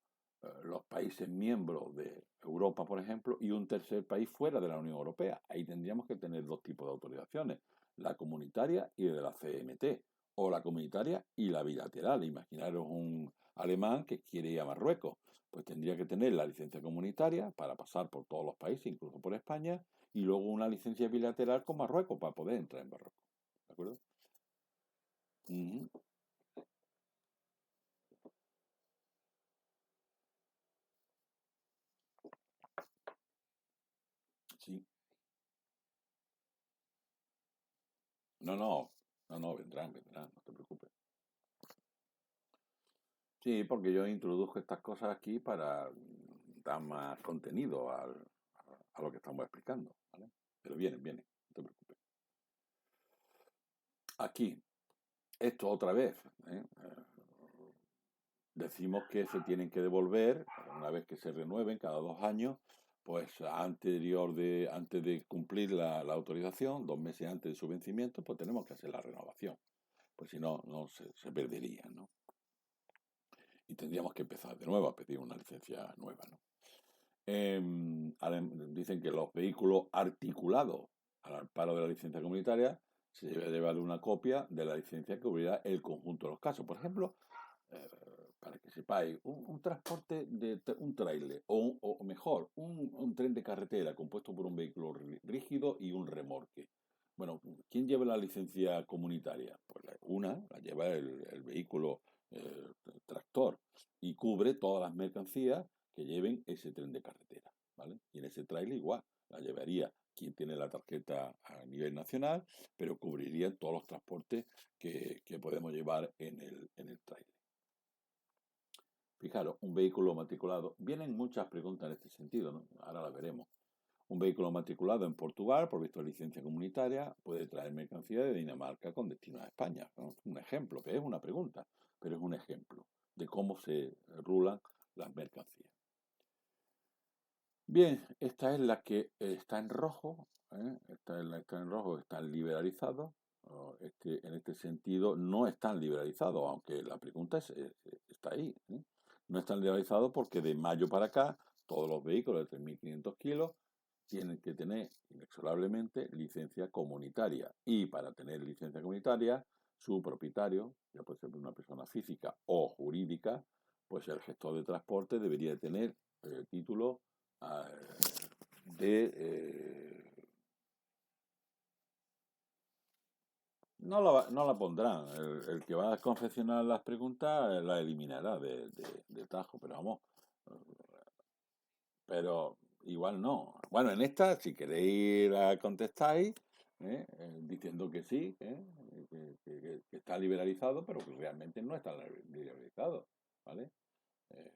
Speaker 1: los países miembros de Europa, por ejemplo, y un tercer país fuera de la Unión Europea. Ahí tendríamos que tener dos tipos de autorizaciones, la comunitaria y de la CMT, o la comunitaria y la bilateral. Imaginaros un alemán que quiere ir a Marruecos, pues tendría que tener la licencia comunitaria para pasar por todos los países, incluso por España, y luego una licencia bilateral con Marruecos para poder entrar en Marruecos. ¿De acuerdo? Ujú. Sí. No, no, no, no, vendrán, no te preocupes. Sí, porque yo introduzco estas cosas aquí para dar más contenido a lo que estamos explicando, ¿vale? Pero vienen, no te preocupes. Aquí, esto otra vez, ¿eh? Decimos que se tienen que devolver, una vez que se renueven cada 2 años, pues antes de cumplir la autorización, 2 meses antes de su vencimiento, pues tenemos que hacer la renovación. Pues si no, no se perdería, ¿no? Y tendríamos que empezar de nuevo a pedir una licencia nueva, ¿no? Dicen que los vehículos articulados al amparo de la licencia comunitaria se debe llevar una copia de la licencia que cubrirá el conjunto de los casos. Por ejemplo, eh, para que sepáis, un transporte de un tráiler, o mejor, un tren de carretera compuesto por un vehículo rígido y un remolque. Bueno, ¿quién lleva la licencia comunitaria? Pues una la lleva el vehículo tractor y cubre todas las mercancías que lleven ese tren de carretera, ¿vale? Y en ese tráiler igual, la llevaría quien tiene la tarjeta a nivel nacional, pero cubriría todos los transportes que podemos llevar en el tráiler. Fijaros, un vehículo matriculado, vienen muchas preguntas en este sentido, ¿no? Ahora las veremos. Un vehículo matriculado en Portugal, por visto de licencia comunitaria, puede traer mercancía de Dinamarca con destino a España, ¿no? Un ejemplo, que es una pregunta, pero es un ejemplo de cómo se rulan las mercancías. Bien, esta es la que está en rojo, ¿eh? Esta es la que está en rojo, están liberalizados. En este sentido no están liberalizados, aunque la pregunta está ahí, ¿eh? No están liberalizados porque de mayo para acá todos los vehículos de 3.500 kilos tienen que tener inexorablemente licencia comunitaria. Y para tener licencia comunitaria, su propietario, ya puede ser una persona física o jurídica, pues el gestor de transporte debería tener título de No la pondrán. El que va a confeccionar las preguntas la eliminará de tajo, pero vamos, pero igual no. Bueno, en esta, si queréis, la contestáis, diciendo que sí, que está liberalizado, pero que realmente no está liberalizado, ¿vale? Eh,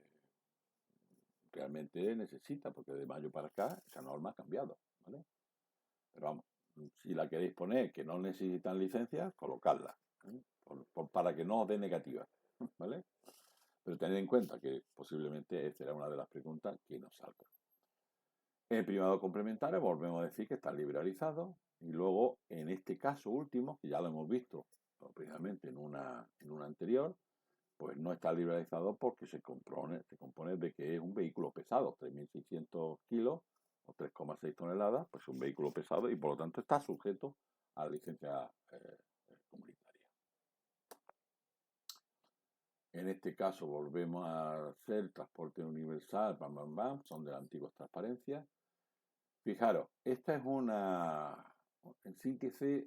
Speaker 1: realmente necesita, porque de mayo para acá esa norma ha cambiado, ¿vale? Pero vamos, si la queréis poner que no necesitan licencia, colocadla, ¿eh? Para que no os dé negativa, ¿vale? Pero tened en cuenta que posiblemente esta será una de las preguntas que nos salga. En privado complementario volvemos a decir que está liberalizado y luego en este caso último, que ya lo hemos visto precisamente en una anterior, pues no está liberalizado porque se compone de que es un vehículo pesado, 3.600 kilos o 3,6 toneladas, pues es un vehículo pesado y por lo tanto está sujeto a la licencia comunitaria. En este caso volvemos a hacer transporte universal, bam, bam, bam, son de la antigua transparencia. Fijaros, esta es en síntesis,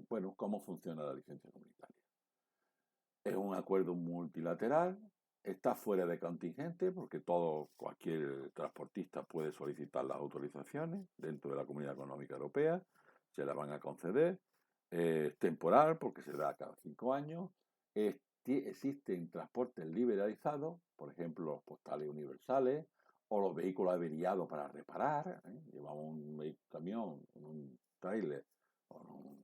Speaker 1: bueno, cómo funciona la licencia comunitaria. Es un acuerdo multilateral, está fuera de contingente porque cualquier transportista puede solicitar las autorizaciones dentro de la Comunidad Económica Europea, se las van a conceder, es temporal porque se da cada 5 años, existen transportes liberalizados, por ejemplo los postales universales o los vehículos averiados para reparar, llevamos un camión, un tráiler o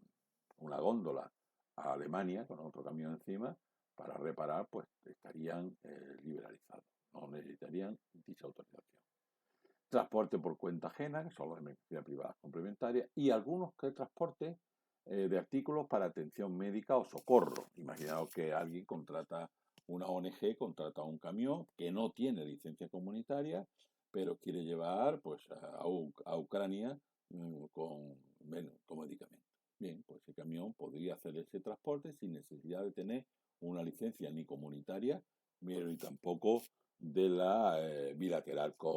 Speaker 1: una góndola a Alemania con otro camión encima para reparar, pues estarían liberalizados, no necesitarían dicha autorización. Transporte por cuenta ajena, que son las emergencias privadas complementarias, y algunos que transporte de artículos para atención médica o socorro. Imaginaos que alguien contrata una ONG, contrata un camión que no tiene licencia comunitaria, pero quiere llevar pues a Ucrania con medicamentos. Bien, pues ese camión podría hacer ese transporte sin necesidad de tener una licencia ni comunitaria, ni tampoco de la bilateral con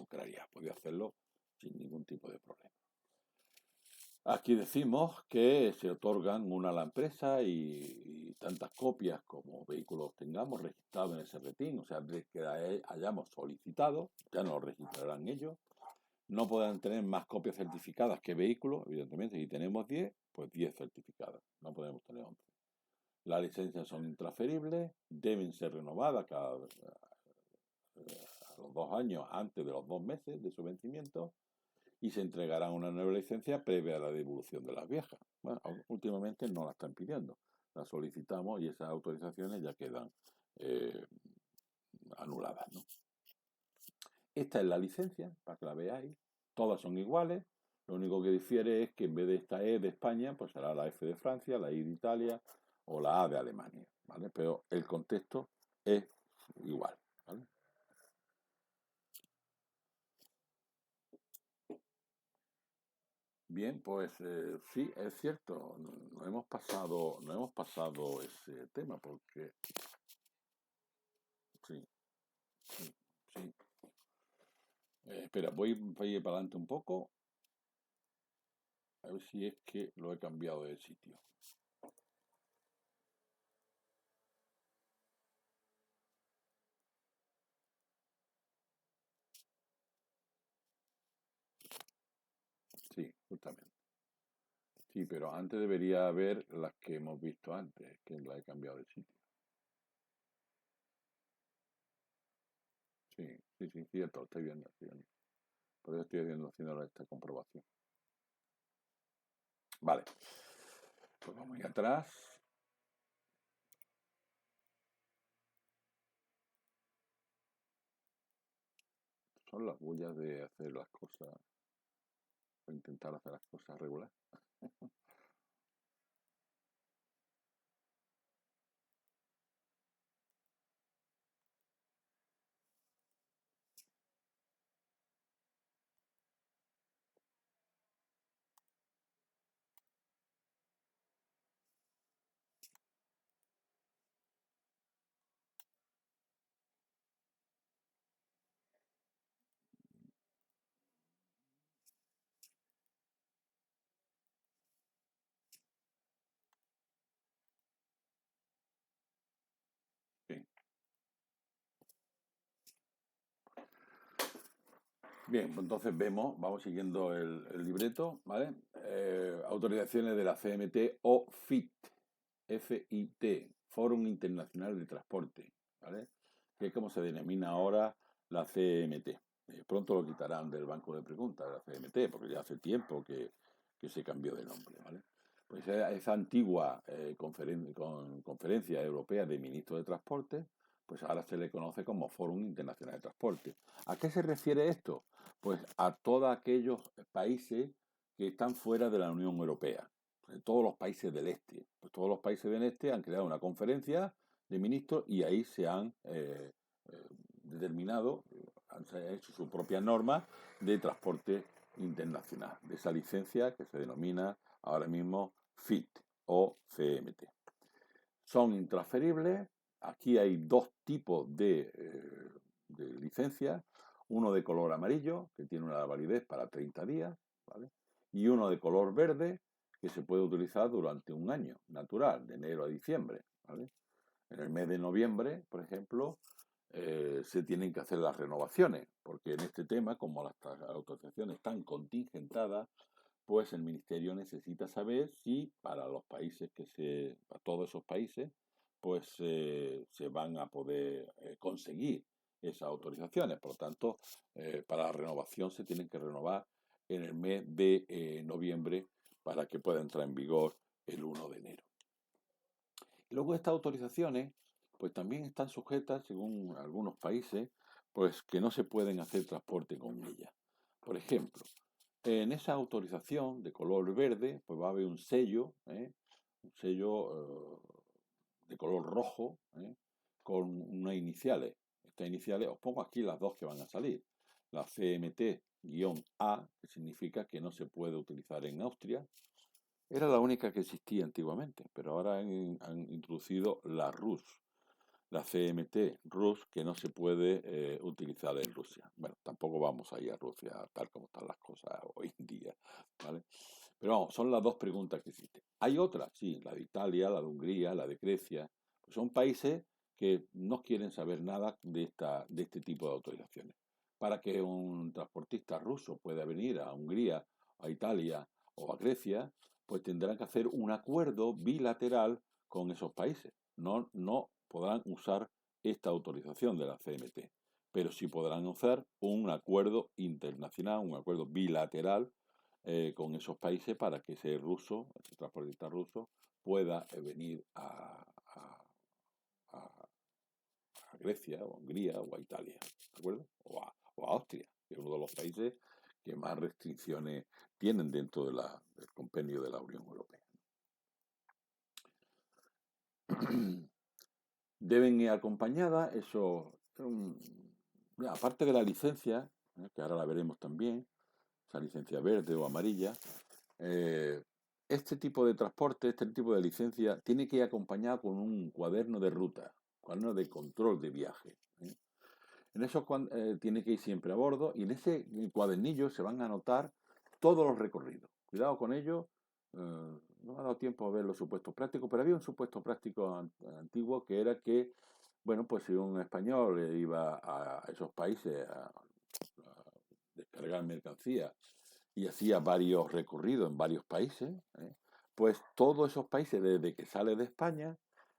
Speaker 1: Ucrania. Podía hacerlo sin ningún tipo de problema. Aquí decimos que se otorgan una a la empresa y tantas copias como vehículos tengamos registrados en ese retín, o sea, de que hayamos solicitado, ya nos lo registrarán ellos. No podrán tener más copias certificadas que vehículos, evidentemente. Si tenemos 10, pues 10 certificadas. No podemos tener 11. Las licencias son intransferibles, deben ser renovadas a los 2 años antes de los 2 meses de su vencimiento y se entregará una nueva licencia previa a la devolución de las viejas. Bueno, últimamente no la están pidiendo. La solicitamos y esas autorizaciones ya quedan anuladas, ¿no? Esta es la licencia, para que la veáis. Todas son iguales. Lo único que difiere es que en vez de esta E de España, pues será la F de Francia, la I de Italia o la A de Alemania, ¿vale? Pero el contexto es igual, ¿vale? Bien, pues sí, es cierto, no hemos pasado ese tema porque sí, sí, sí. Espera, voy a ir para adelante un poco, a ver si es que lo he cambiado de sitio. Sí, justamente. Sí, pero antes debería haber las que hemos visto antes, que las he cambiado de sitio. Sí, sí, sí, cierto, estoy viendo, estoy viendo. Por eso estoy haciendo esta comprobación. Vale, pues vamos ahí atrás. Son las huellas de hacer las cosas, o intentar hacer las cosas regular. Bien, pues entonces vamos siguiendo el libreto, ¿vale? Autorizaciones de la CMT o FIT, FIT, Fórum Internacional de Transporte, ¿vale? Que es como se denomina ahora la CMT. Pronto lo quitarán del banco de preguntas, la CMT, porque ya hace tiempo que se cambió de nombre, ¿vale? Pues esa antigua conferencia europea de ministros de transporte, pues ahora se le conoce como Fórum Internacional de Transporte. ¿A qué se refiere esto? Pues a todos aquellos países que están fuera de la Unión Europea, todos los países del este. Pues todos los países del este han creado una conferencia de ministros y ahí se han determinado, han hecho su propia norma de transporte internacional, de esa licencia que se denomina ahora mismo FIT o CMT. Son intransferibles. Aquí hay dos tipos de licencias. Uno de color amarillo, que tiene una validez para 30 días, ¿vale? Y uno de color verde, que se puede utilizar durante un año natural, de enero a diciembre, ¿vale? En el mes de noviembre, por ejemplo, se tienen que hacer las renovaciones, porque en este tema, como las autorizaciones están contingentadas, pues el ministerio necesita saber si para los países para todos esos países, pues se van a poder conseguir esas autorizaciones. Por lo tanto, para la renovación se tienen que renovar en el mes de noviembre para que pueda entrar en vigor el 1 de enero. Y luego estas autorizaciones, pues también están sujetas, según algunos países, pues que no se pueden hacer transporte con ellas. Por ejemplo, en esa autorización de color verde, pues va a haber un sello de color rojo, con unas iniciales. Estas iniciales, os pongo aquí las dos que van a salir. La CMT-A, que significa que no se puede utilizar en Austria. Era la única que existía antiguamente, pero ahora han introducido la RUS, la CMT RUS, que no se puede utilizar en Rusia. Bueno, tampoco vamos a ir a Rusia tal como están las cosas hoy en día, ¿vale? Pero vamos, son las dos preguntas que existen. Hay otras, sí, la de Italia, la de Hungría, la de Grecia. Pues son países que no quieren saber nada de este tipo de autorizaciones. Para que un transportista ruso pueda venir a Hungría, a Italia o a Grecia, pues tendrán que hacer un acuerdo bilateral con esos países. No podrán usar esta autorización de la CMT, pero sí podrán hacer un acuerdo internacional, un acuerdo bilateral con esos países para que ese transportista ruso, pueda venir a Grecia, o a Hungría, o a Italia, ¿de acuerdo? O a Austria, que es uno de los países que más restricciones tienen dentro del compendio de la Unión Europea. Deben ir acompañadas, aparte de la licencia, que ahora la veremos también, esa licencia verde o amarilla, eh, este tipo de transporte, este tipo de licencia, tiene que ir acompañado con un cuaderno de ruta, cuaderno de control de viaje. En eso tiene que ir siempre a bordo y en ese cuadernillo se van a anotar todos los recorridos. Cuidado con ello, no me ha dado tiempo a ver los supuestos prácticos, pero había un supuesto práctico antiguo que era que, bueno, pues si un español iba a esos países a descargar mercancía y hacía varios recorridos en varios países, pues todos esos países, desde que sale de España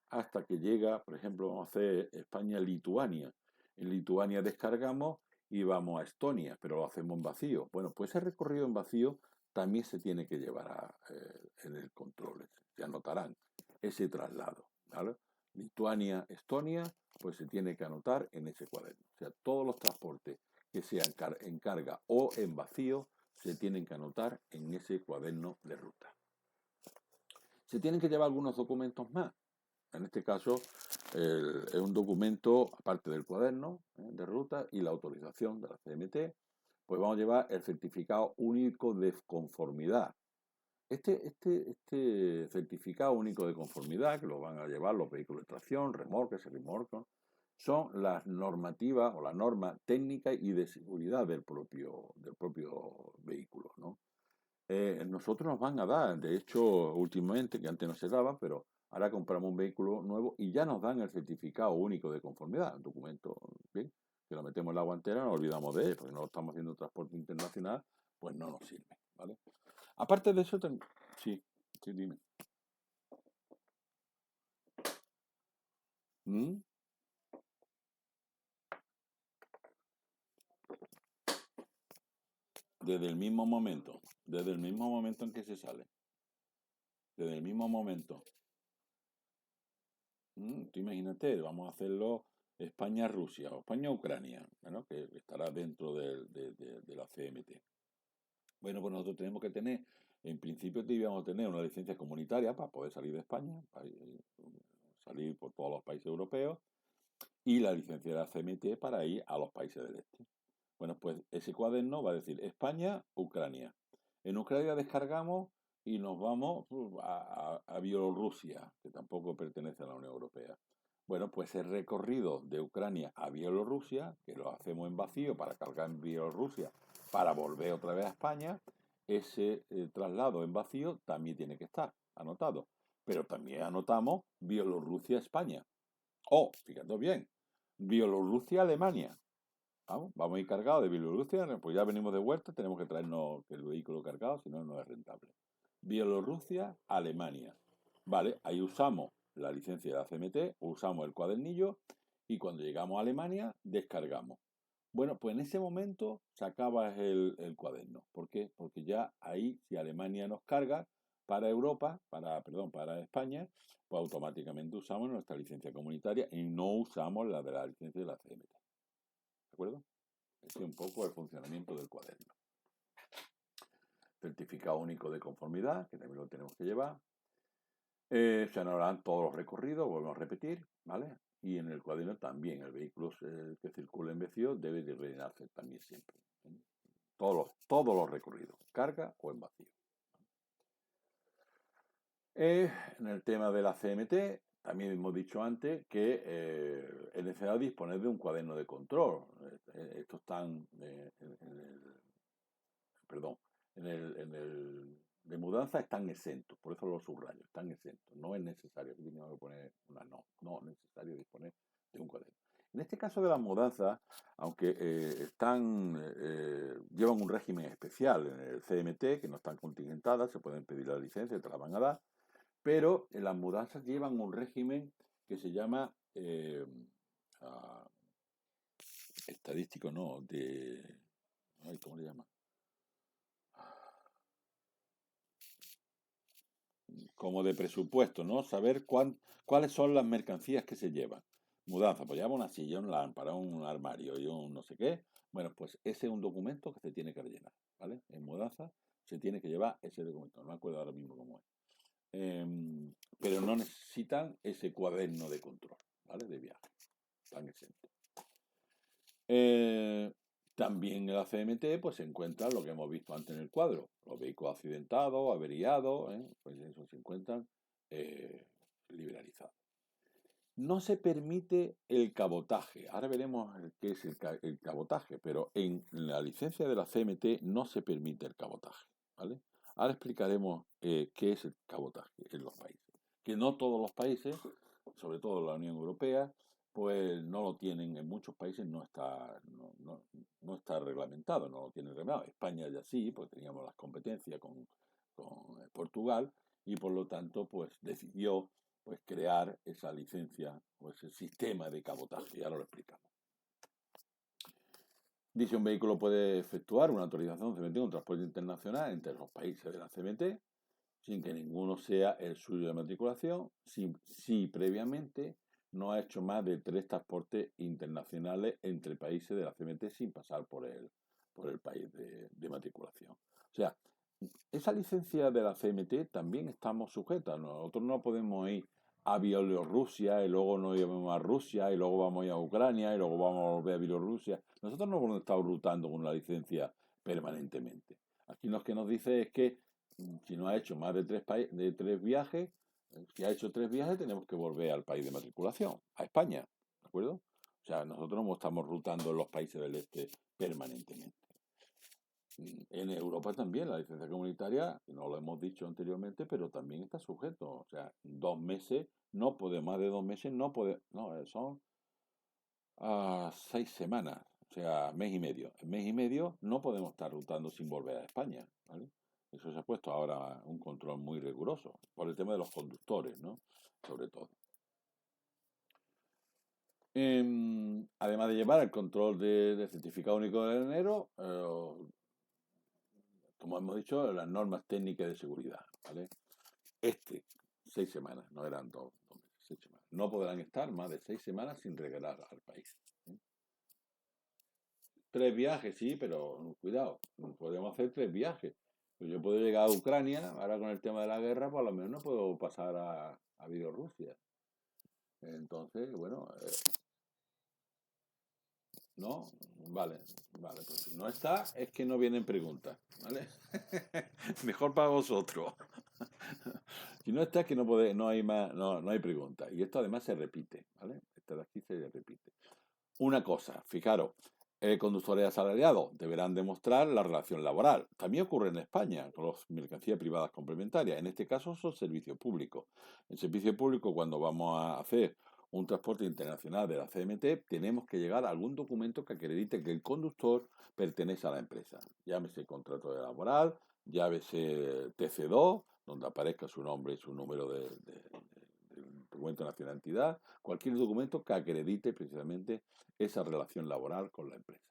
Speaker 1: hasta que llega, por ejemplo, vamos a hacer España-Lituania. En Lituania descargamos y vamos a Estonia, pero lo hacemos en vacío. Bueno, pues ese recorrido en vacío también se tiene que llevar en el control. Se anotarán ese traslado, ¿vale? Lituania-Estonia, pues se tiene que anotar en ese cuaderno. O sea, todos los transportes que sean en carga o en vacío se tienen que anotar en ese cuaderno de ruta. Se tienen que llevar algunos documentos más. En este caso, es un documento, aparte del cuaderno de ruta y la autorización de la CMT, pues vamos a llevar el certificado único de conformidad. Este certificado único de conformidad, que lo van a llevar los vehículos de tracción, remolques y remolcos, son las normativas o la norma técnica y de seguridad del propio vehículo, ¿no? Nosotros nos van a dar, de hecho, últimamente, que antes no se daba, pero ahora compramos un vehículo nuevo y ya nos dan el certificado único de conformidad, un documento, ¿bien? que lo metemos en la guantera, nos olvidamos de él, porque no lo estamos haciendo transporte internacional, pues no nos sirve, ¿vale? Aparte de eso, sí, sí, dime. ¿Mm? Desde el mismo momento en que se sale, desde el mismo momento. Tú imagínate, vamos a hacerlo España-Rusia o España-Ucrania, ¿no? Que estará dentro de la CMT. Bueno, pues nosotros tenemos que tener, en principio debíamos tener una licencia comunitaria para poder salir de España, para salir por todos los países europeos, y la licencia de la CMT para ir a los países del este. Bueno, pues ese cuaderno va a decir España, Ucrania. En Ucrania descargamos y nos vamos a Bielorrusia, que tampoco pertenece a la Unión Europea. Bueno, pues el recorrido de Ucrania a Bielorrusia, que lo hacemos en vacío para cargar en Bielorrusia, para volver otra vez a España, ese traslado en vacío también tiene que estar anotado. Pero también anotamos Bielorrusia-España. O, fíjate bien, Bielorrusia-Alemania. Vamos a ir cargados de Bielorrusia, pues ya venimos de vuelta, tenemos que traernos el vehículo cargado, si no, no es rentable. Bielorrusia, Alemania. Vale, ahí usamos la licencia de la CMT, usamos el cuadernillo y cuando llegamos a Alemania descargamos. Bueno, pues en ese momento se acaba el cuaderno. ¿Por qué? Porque ya ahí, si Alemania nos carga para Europa, perdón, para España, pues automáticamente usamos nuestra licencia comunitaria y no usamos la de la licencia de la CMT. ¿De acuerdo? Ese es un poco el funcionamiento del cuaderno. Certificado único de conformidad, que también lo tenemos que llevar. Se anularán todos los recorridos, volvemos a repetir, ¿vale? Y en el cuaderno también el vehículo que circule en vacío debe de rellenarse también siempre. Todos los recorridos, carga o en vacío. En el tema de la CMT, también hemos dicho antes que es necesario disponer de un cuaderno de control. Estos están perdón, de mudanza están exentos, por eso los subrayo, están exentos. No es necesario, aquí tengo que poner una no es necesario disponer de un cuaderno. En este caso de las mudanzas, aunque llevan un régimen especial en el CMT, que no están contingentadas, se pueden pedir la licencia, te la van a dar, pero en las mudanzas llevan un régimen que se llama estadístico, no, ¿cómo le llaman? Como de presupuesto, ¿no? Saber cuáles son las mercancías que se llevan. Mudanza, pues llevamos una silla, una lámpara, un armario y un no sé qué. Bueno, pues ese es un documento que se tiene que rellenar, ¿vale? En mudanza se tiene que llevar ese documento. No me acuerdo ahora mismo cómo es. Pero no necesitan ese cuaderno de control, ¿vale? De viaje. Están exentos. También en la CMT pues se encuentra lo que hemos visto antes en el cuadro, los vehículos accidentados, averiados, pues eso se encuentran liberalizados. No se permite el cabotaje. Ahora veremos qué es el cabotaje, pero en la licencia de la CMT no se permite el cabotaje, ¿vale? Ahora explicaremos qué es el cabotaje en los países. Que no todos los países, sobre todo la Unión Europea, pues no lo tienen. En muchos países no está reglamentado, no lo tienen reglamentado. España ya sí, pues teníamos las competencias con Portugal y por lo tanto pues decidió pues crear esa licencia o ese sistema de cabotaje. Ya lo explicamos. Dice un vehículo puede efectuar una autorización CMT, un transporte internacional entre los países de la CMT, sin que ninguno sea el suyo de matriculación, si previamente no ha hecho más de 3 transportes internacionales entre países de la CMT sin pasar por el país de matriculación. O sea, esa licencia de la CMT también estamos sujetas. Nosotros no podemos ir a Bielorrusia y luego nos llevamos a Rusia y luego vamos a ir a Ucrania y luego vamos a volver a Bielorrusia. Nosotros no hemos estado rutando con una licencia permanentemente. Aquí lo que nos dice es que si no ha hecho más de 3 viajes, si ha hecho 3 viajes tenemos que volver al país de matriculación, a España, ¿de acuerdo? O sea, nosotros no estamos rutando en los países del este permanentemente. En Europa también la licencia comunitaria, no lo hemos dicho anteriormente, pero también está sujeto. O sea, 2 meses, no puede, más de 2 meses, no puede, no, son a 6 semanas, o sea, mes y medio. En mes y medio no podemos estar rutando sin volver a España, ¿vale? Eso se ha puesto ahora un control muy riguroso, por el tema de los conductores, ¿no? Sobre todo. Además de llevar el control del certificado único de enero, como hemos dicho, las normas técnicas de seguridad, ¿vale? Este, 6 semanas, no eran dos meses, 6 semanas. No podrán estar más de 6 semanas sin regresar al país. ¿Eh? 3 viajes, sí, pero cuidado, podemos hacer 3 viajes. Pues yo puedo llegar a Ucrania, ahora con el tema de la guerra, pues a lo menos no puedo pasar a Bielorrusia. Entonces, bueno, no, vale, vale, pues si no está, es que no vienen preguntas, ¿vale? Mejor para vosotros. Si no está, es que no puede, no hay más, no hay preguntas. Y esto además se repite, ¿vale? Esto de aquí se repite. Una cosa, fijaros, conductores asalariados deberán demostrar la relación laboral. También ocurre en España con las mercancías privadas complementarias. En este caso son servicios públicos. En servicio público, cuando vamos a hacer un transporte internacional de la CMT, tenemos que llegar a algún documento que acredite que el conductor pertenece a la empresa. Llámese contrato de laboral, llámese TC2, donde aparezca su nombre y su número del documento de nacional entidad, cualquier documento que acredite precisamente esa relación laboral con la empresa.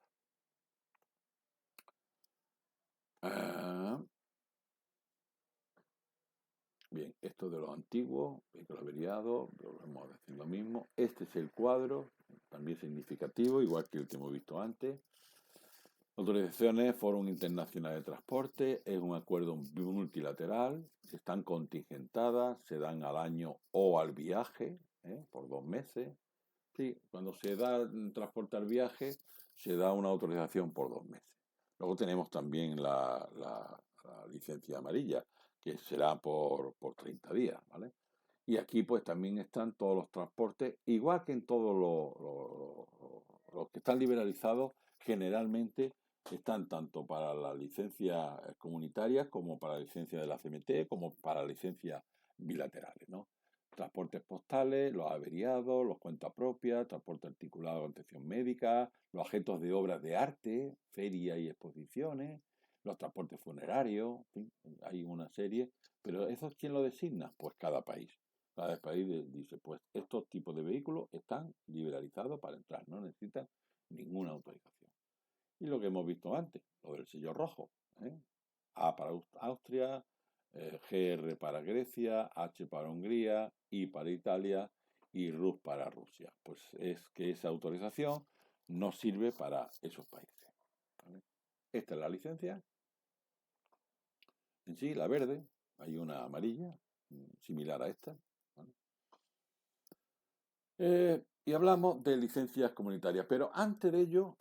Speaker 1: Ah, bien, esto de los antiguos, vehículos averiados, volvemos a decir lo mismo. Este es el cuadro, también significativo, igual que el que hemos visto antes. Autorizaciones, Foro Internacional de Transporte, es un acuerdo multilateral, están contingentadas, se dan al año o al viaje, por 2 meses. Sí, cuando se da transporte al viaje, se da una autorización por 2 meses. Luego tenemos también la licencia amarilla, que será por 30 días, ¿vale? Y aquí pues también están todos los transportes, igual que en todos los que están liberalizados, generalmente están tanto para las licencias comunitarias como para la licencia de la CMT, como para licencias bilaterales, ¿no? Transportes postales, los averiados, los cuentas propias, transporte articulado de atención médica, los agentes de obras de arte, ferias y exposiciones, los transportes funerarios, en fin, hay una serie, pero ¿eso quién lo designa? Pues cada país. Cada país dice, pues estos tipos de vehículos están liberalizados para entrar, no necesitan ninguna autorización. Y lo que hemos visto antes, lo del sello rojo, ¿eh? A para Austria, GR para Grecia, H para Hungría, I para Italia y RUS para Rusia. Pues es que esa autorización no sirve para esos países, ¿vale? Esta es la licencia en sí, la verde, hay una amarilla similar a esta, ¿vale? Y hablamos de licencias comunitarias, pero antes de ello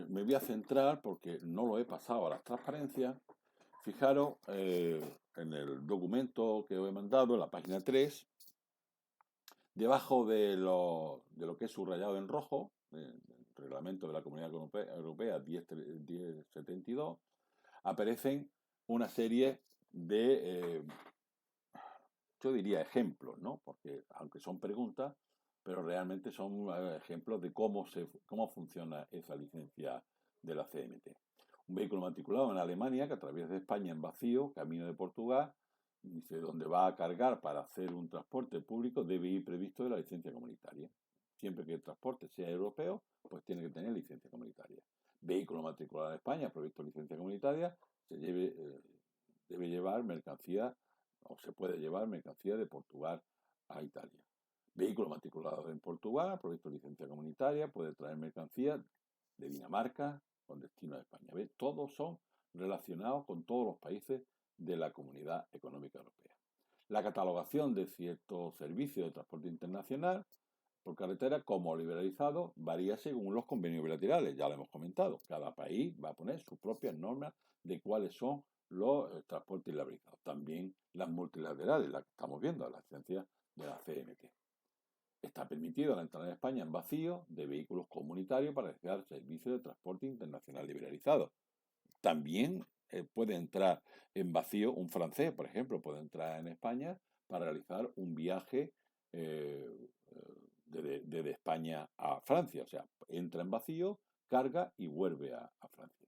Speaker 1: me voy a centrar, porque no lo he pasado a las transparencias. Fijaros en el documento que os he mandado, en la página 3, debajo de lo que es subrayado en rojo, el reglamento de la Comunidad Europea 1072, aparecen una serie de, yo diría ejemplos, ¿no? Porque aunque son preguntas, pero realmente son ejemplos de cómo funciona esa licencia de la CMT. Un vehículo matriculado en Alemania que atraviesa España en vacío, camino de Portugal, dice, donde va a cargar para hacer un transporte público, debe ir previsto de la licencia comunitaria. Siempre que el transporte sea europeo, pues tiene que tener licencia comunitaria. Vehículo matriculado en España, previsto licencia comunitaria, debe llevar mercancía o se puede llevar mercancía de Portugal a Italia. Vehículo matriculado en Portugal, proyecto de licencia comunitaria, puede traer mercancía de Dinamarca con destino a España. ¿Ves? Todos son relacionados con todos los países de la Comunidad Económica Europea. La catalogación de ciertos servicios de transporte internacional por carretera como liberalizado varía según los convenios bilaterales, ya lo hemos comentado. Cada país va a poner sus propias normas de cuáles son los transportes liberalizados. También las multilaterales, las que estamos viendo, la licencia de la CMT. Está permitido la entrada en España en vacío de vehículos comunitarios para realizar servicios de transporte internacional liberalizado. También puede entrar en vacío un francés, por ejemplo, puede entrar en España para realizar un viaje desde España a Francia. O sea, entra en vacío, carga y vuelve a Francia.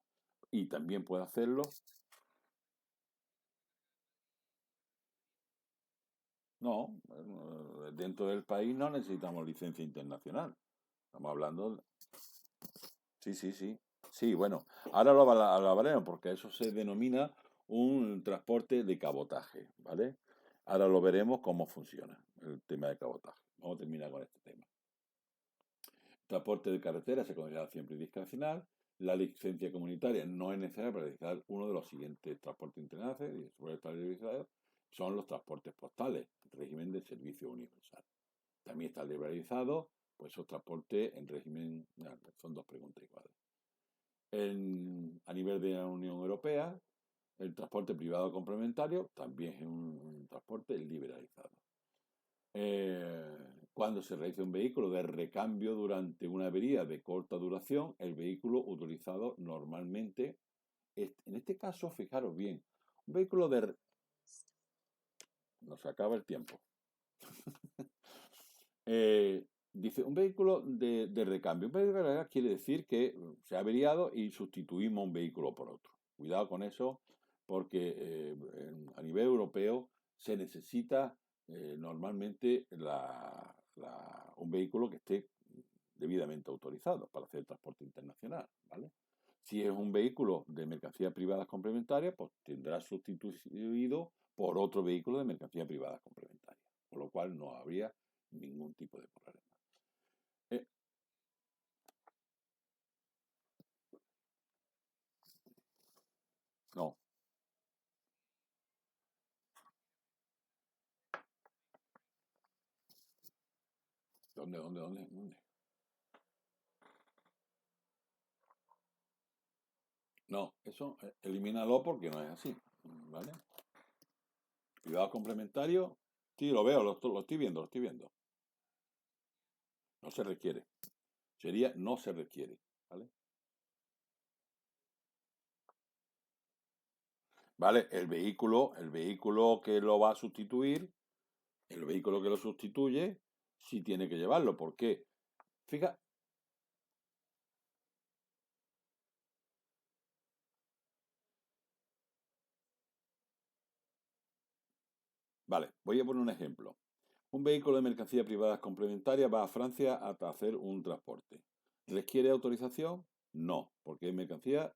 Speaker 1: Y también puede hacerlo. No, dentro del país no necesitamos licencia internacional. Estamos hablando. Sí, sí, sí. Sí, bueno, ahora lo hablaremos porque eso se denomina un transporte de cabotaje, ¿vale? Ahora lo veremos cómo funciona el tema de cabotaje. Vamos a terminar con este tema. Transporte de carretera se considera siempre discrecional. La licencia comunitaria no es necesaria para realizar uno de los siguientes transportes internacionales y suele estar liberalizado. Son los transportes postales, régimen de servicio universal. También está liberalizado, pues, esos transportes en régimen. Son dos preguntas iguales. A nivel de la Unión Europea, el transporte privado complementario también es un transporte liberalizado. Cuando se realiza un vehículo de recambio durante una avería de corta duración, el vehículo utilizado normalmente, en este caso, fijaros bien, un vehículo de. Nos acaba el tiempo. Dice, un vehículo de recambio. Un vehículo de recambio quiere decir que se ha averiado y sustituimos un vehículo por otro. Cuidado con eso, porque a nivel europeo se necesita normalmente un vehículo que esté debidamente autorizado para hacer transporte internacional, ¿vale? Si es un vehículo de mercancías privadas complementarias, pues tendrá sustituido por otro vehículo de mercancías privadas complementarias, con lo cual no habría ningún tipo de problema. Eh, no, ¿dónde? No, eso elimínalo porque no es así, ¿vale? Privado complementario, sí, lo veo, lo estoy viendo, lo estoy viendo. No se requiere. Sería no se requiere, ¿vale? ¿Vale? El vehículo que lo va a sustituir, el vehículo que lo sustituye, sí tiene que llevarlo. ¿Por qué? Fíjate, vale, voy a poner un ejemplo. Un vehículo de mercancía privada complementaria va a Francia a hacer un transporte. ¿Requiere autorización? No, porque es mercancía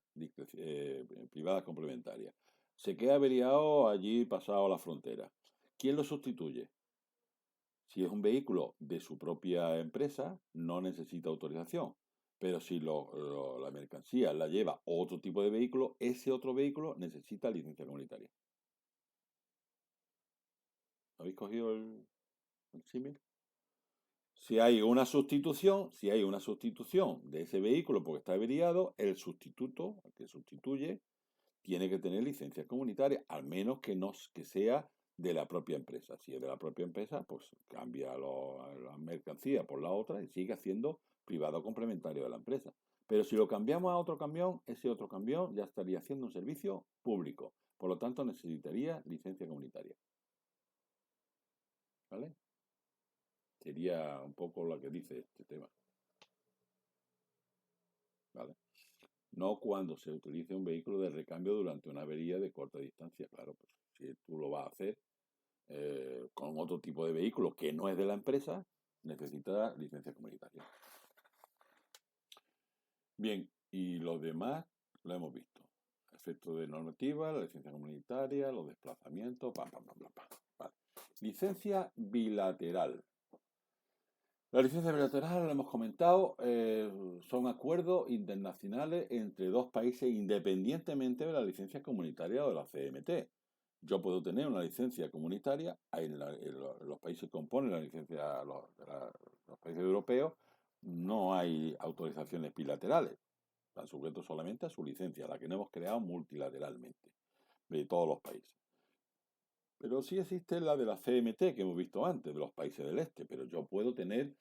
Speaker 1: privada complementaria. Se queda averiado allí pasado la frontera. ¿Quién lo sustituye? Si es un vehículo de su propia empresa, no necesita autorización. Pero si la mercancía la lleva otro tipo de vehículo, ese otro vehículo necesita licencia comunitaria. ¿Habéis cogido el símil? Si hay una sustitución de ese vehículo porque está averiado, el sustituto, el que sustituye, tiene que tener licencia comunitaria, al menos que sea de la propia empresa. Si es de la propia empresa, pues cambia la mercancía por la otra y sigue siendo privado complementario de la empresa. Pero si lo cambiamos a otro camión, ese otro camión ya estaría haciendo un servicio público. Por lo tanto, necesitaría licencia comunitaria. ¿Vale? Sería un poco lo que dice este tema. ¿Vale? No cuando se utilice un vehículo de recambio durante una avería de corta distancia. Claro, pues si tú lo vas a hacer con otro tipo de vehículo que no es de la empresa, necesita licencia comunitaria. Bien, y los demás lo hemos visto. Efecto de normativa, la licencia comunitaria, los desplazamientos, pam, pam, pam, pam, pam. Vale. Licencia bilateral. La licencia bilateral, lo hemos comentado, son acuerdos internacionales entre dos países independientemente de la licencia comunitaria o de la CMT. Yo puedo tener una licencia comunitaria, los países que componen la licencia, los países europeos, no hay autorizaciones bilaterales, están sujetos solamente a su licencia, la que no hemos creado multilateralmente, de todos los países. Pero sí existe la de la CMT que hemos visto antes, de los países del este, pero yo puedo tener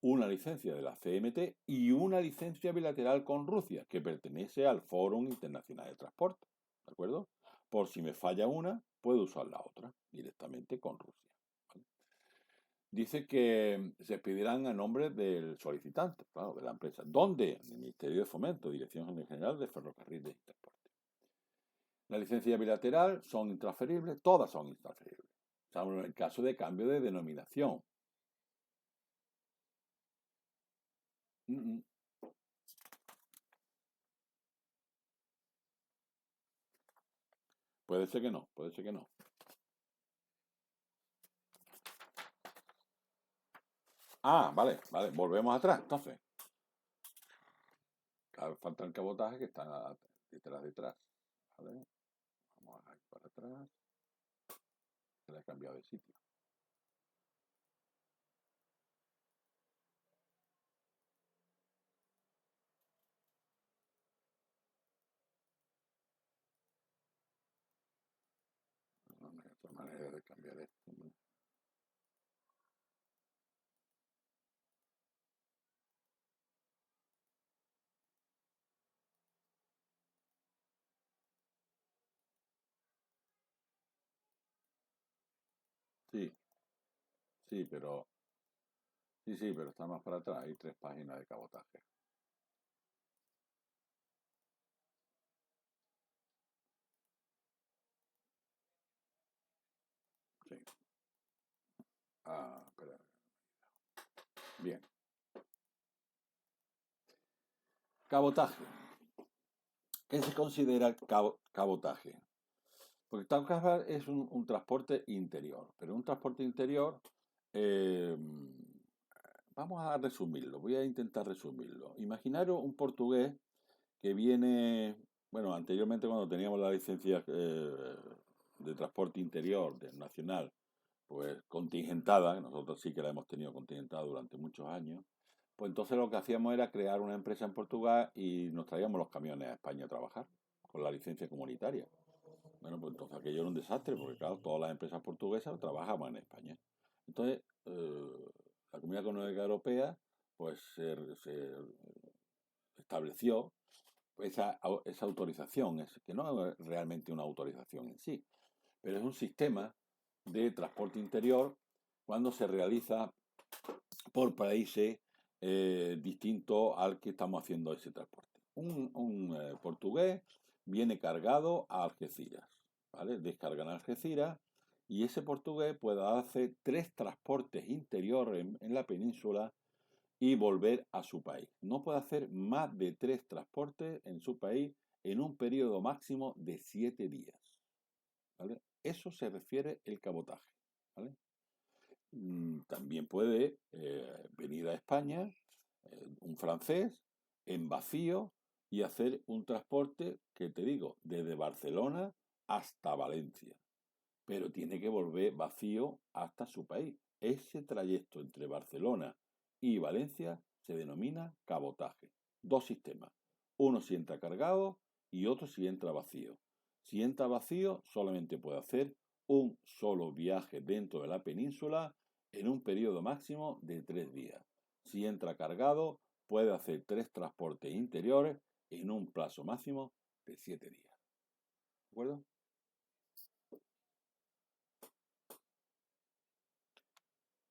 Speaker 1: una licencia de la CMT y una licencia bilateral con Rusia, que pertenece al Foro Internacional de Transporte. ¿De acuerdo? Por si me falla una, puedo usar la otra directamente con Rusia. ¿Vale? Dice que se expedirán a nombre del solicitante, claro, de la empresa. ¿Dónde? En el Ministerio de Fomento, Dirección General de Ferrocarriles y Transporte. La licencia bilateral son intransferibles, todas son intransferibles, salvo en el caso de cambio de denominación. Mm, mm. Puede ser que no, puede ser que no. Ah, vale, vale, volvemos atrás, entonces. Claro, falta el cabotaje que está detrás. ¿Vale? Vamos a ir para atrás. Se le ha cambiado de sitio. No hay otra manera de cambiar esto. Sí, sí, pero sí, pero está más para atrás. Hay 3 páginas de cabotaje. Sí. Ah, espera. Bien. Cabotaje. ¿Qué se considera cabotaje? Porque cabotaje es un transporte interior, pero un transporte interior, eh, vamos a resumirlo, voy a intentar resumirlo. Imaginaros un portugués que viene, bueno, anteriormente cuando teníamos la licencia de transporte interior nacional, pues contingentada, que nosotros sí que la hemos tenido contingentada durante muchos años, pues entonces lo que hacíamos era crear una empresa en Portugal y nos traíamos los camiones a España a trabajar con la licencia comunitaria. Bueno, pues entonces aquello era un desastre, porque claro, todas las empresas portuguesas trabajaban en España. Entonces, la Comunidad Económica Europea, pues se estableció esa autorización, que no es realmente una autorización en sí, pero es un sistema de transporte interior cuando se realiza por países distintos al que estamos haciendo ese transporte. Un portugués viene cargado a Algeciras, ¿vale? Descargan a Algeciras y ese portugués puede hacer 3 transportes interiores en la península y volver a su país. No puede hacer más de 3 transportes en su país en un periodo máximo de 7 días. ¿Vale? Eso se refiere el cabotaje. ¿Vale? También puede venir a España un francés en vacío y hacer un transporte, que te digo, desde Barcelona hasta Valencia, pero tiene que volver vacío hasta su país. Ese trayecto entre Barcelona y Valencia se denomina cabotaje. 2 sistemas. Uno si entra cargado y otro si entra vacío. Si entra vacío, solamente puede hacer un solo viaje dentro de la península en un periodo máximo de 3 días. Si entra cargado, puede hacer 3 transportes interiores en un plazo máximo de 7 días. ¿De acuerdo?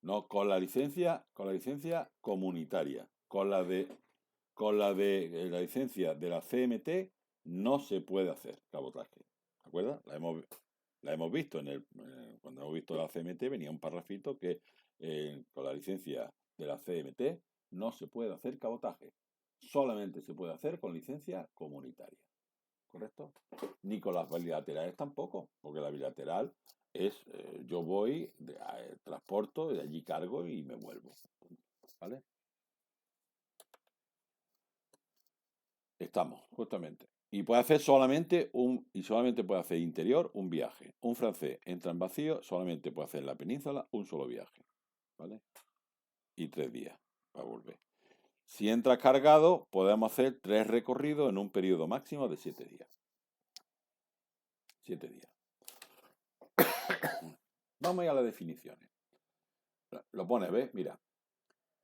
Speaker 1: No, con la licencia comunitaria. Con la licencia de la CMT no se puede hacer cabotaje. ¿De acuerdo? La hemos visto cuando hemos visto la CMT venía un parrafito que con la licencia de la CMT no se puede hacer cabotaje. Solamente se puede hacer con licencia comunitaria. ¿Correcto? Ni con las bilaterales tampoco, porque la bilateral es yo voy, transporto, de allí cargo y me vuelvo. ¿Vale? Estamos, justamente. Y solamente puede hacer interior un viaje. Un francés entra en vacío, solamente puede hacer en la península un solo viaje. ¿Vale? Y 3 días para volver. Si entra cargado, podemos hacer 3 recorridos en un periodo máximo de 7 días. 7 días. Vamos a ir a las definiciones. Lo pone, ¿ves? Mira,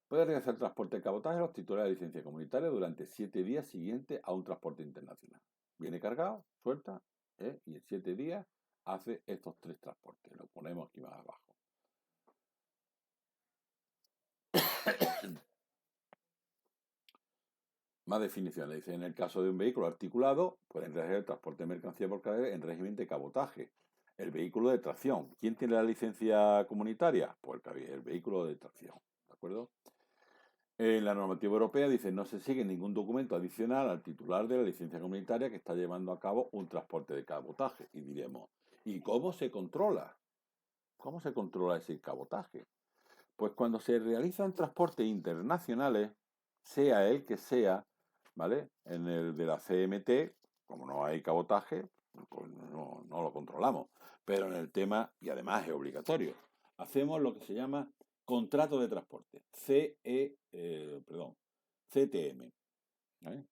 Speaker 1: puede realizar transporte de cabotaje los titulares de licencia comunitaria durante 7 días siguientes a un transporte internacional. Viene cargado, suelta, y en 7 días hace estos 3 transportes. Lo ponemos aquí más abajo. Más definiciones. Dice, en el caso de un vehículo articulado, pueden realizar el transporte de mercancía por carretera en régimen de cabotaje. El vehículo de tracción. ¿Quién tiene la licencia comunitaria? Pues el vehículo de tracción. ¿De acuerdo? En la normativa europea dice no se sigue ningún documento adicional al titular de la licencia comunitaria que está llevando a cabo un transporte de cabotaje. Y diremos, ¿y cómo se controla? ¿Cómo se controla ese cabotaje? Pues cuando se realizan transportes internacionales, sea el que sea, ¿vale? En el de la CMT, como no hay cabotaje, pues no lo controlamos. Pero en el tema, y además es obligatorio, hacemos lo que se llama contrato de transporte, CTM, ¿vale?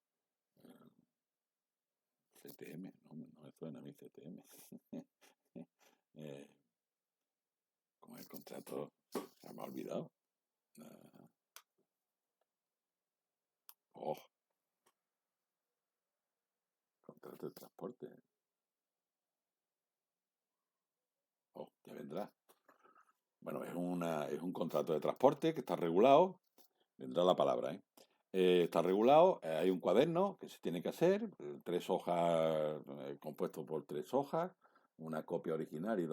Speaker 1: CTM, no me suena a mí CTM. eh, con el contrato, se me ha olvidado. Oh, contrato de transporte. Oh, ya vendrá. Bueno, es un contrato de transporte que está regulado, vendrá la palabra, ¿eh? Está regulado, hay un cuaderno que se tiene que hacer, 3 hojas, compuesto por 3 hojas, una copia original y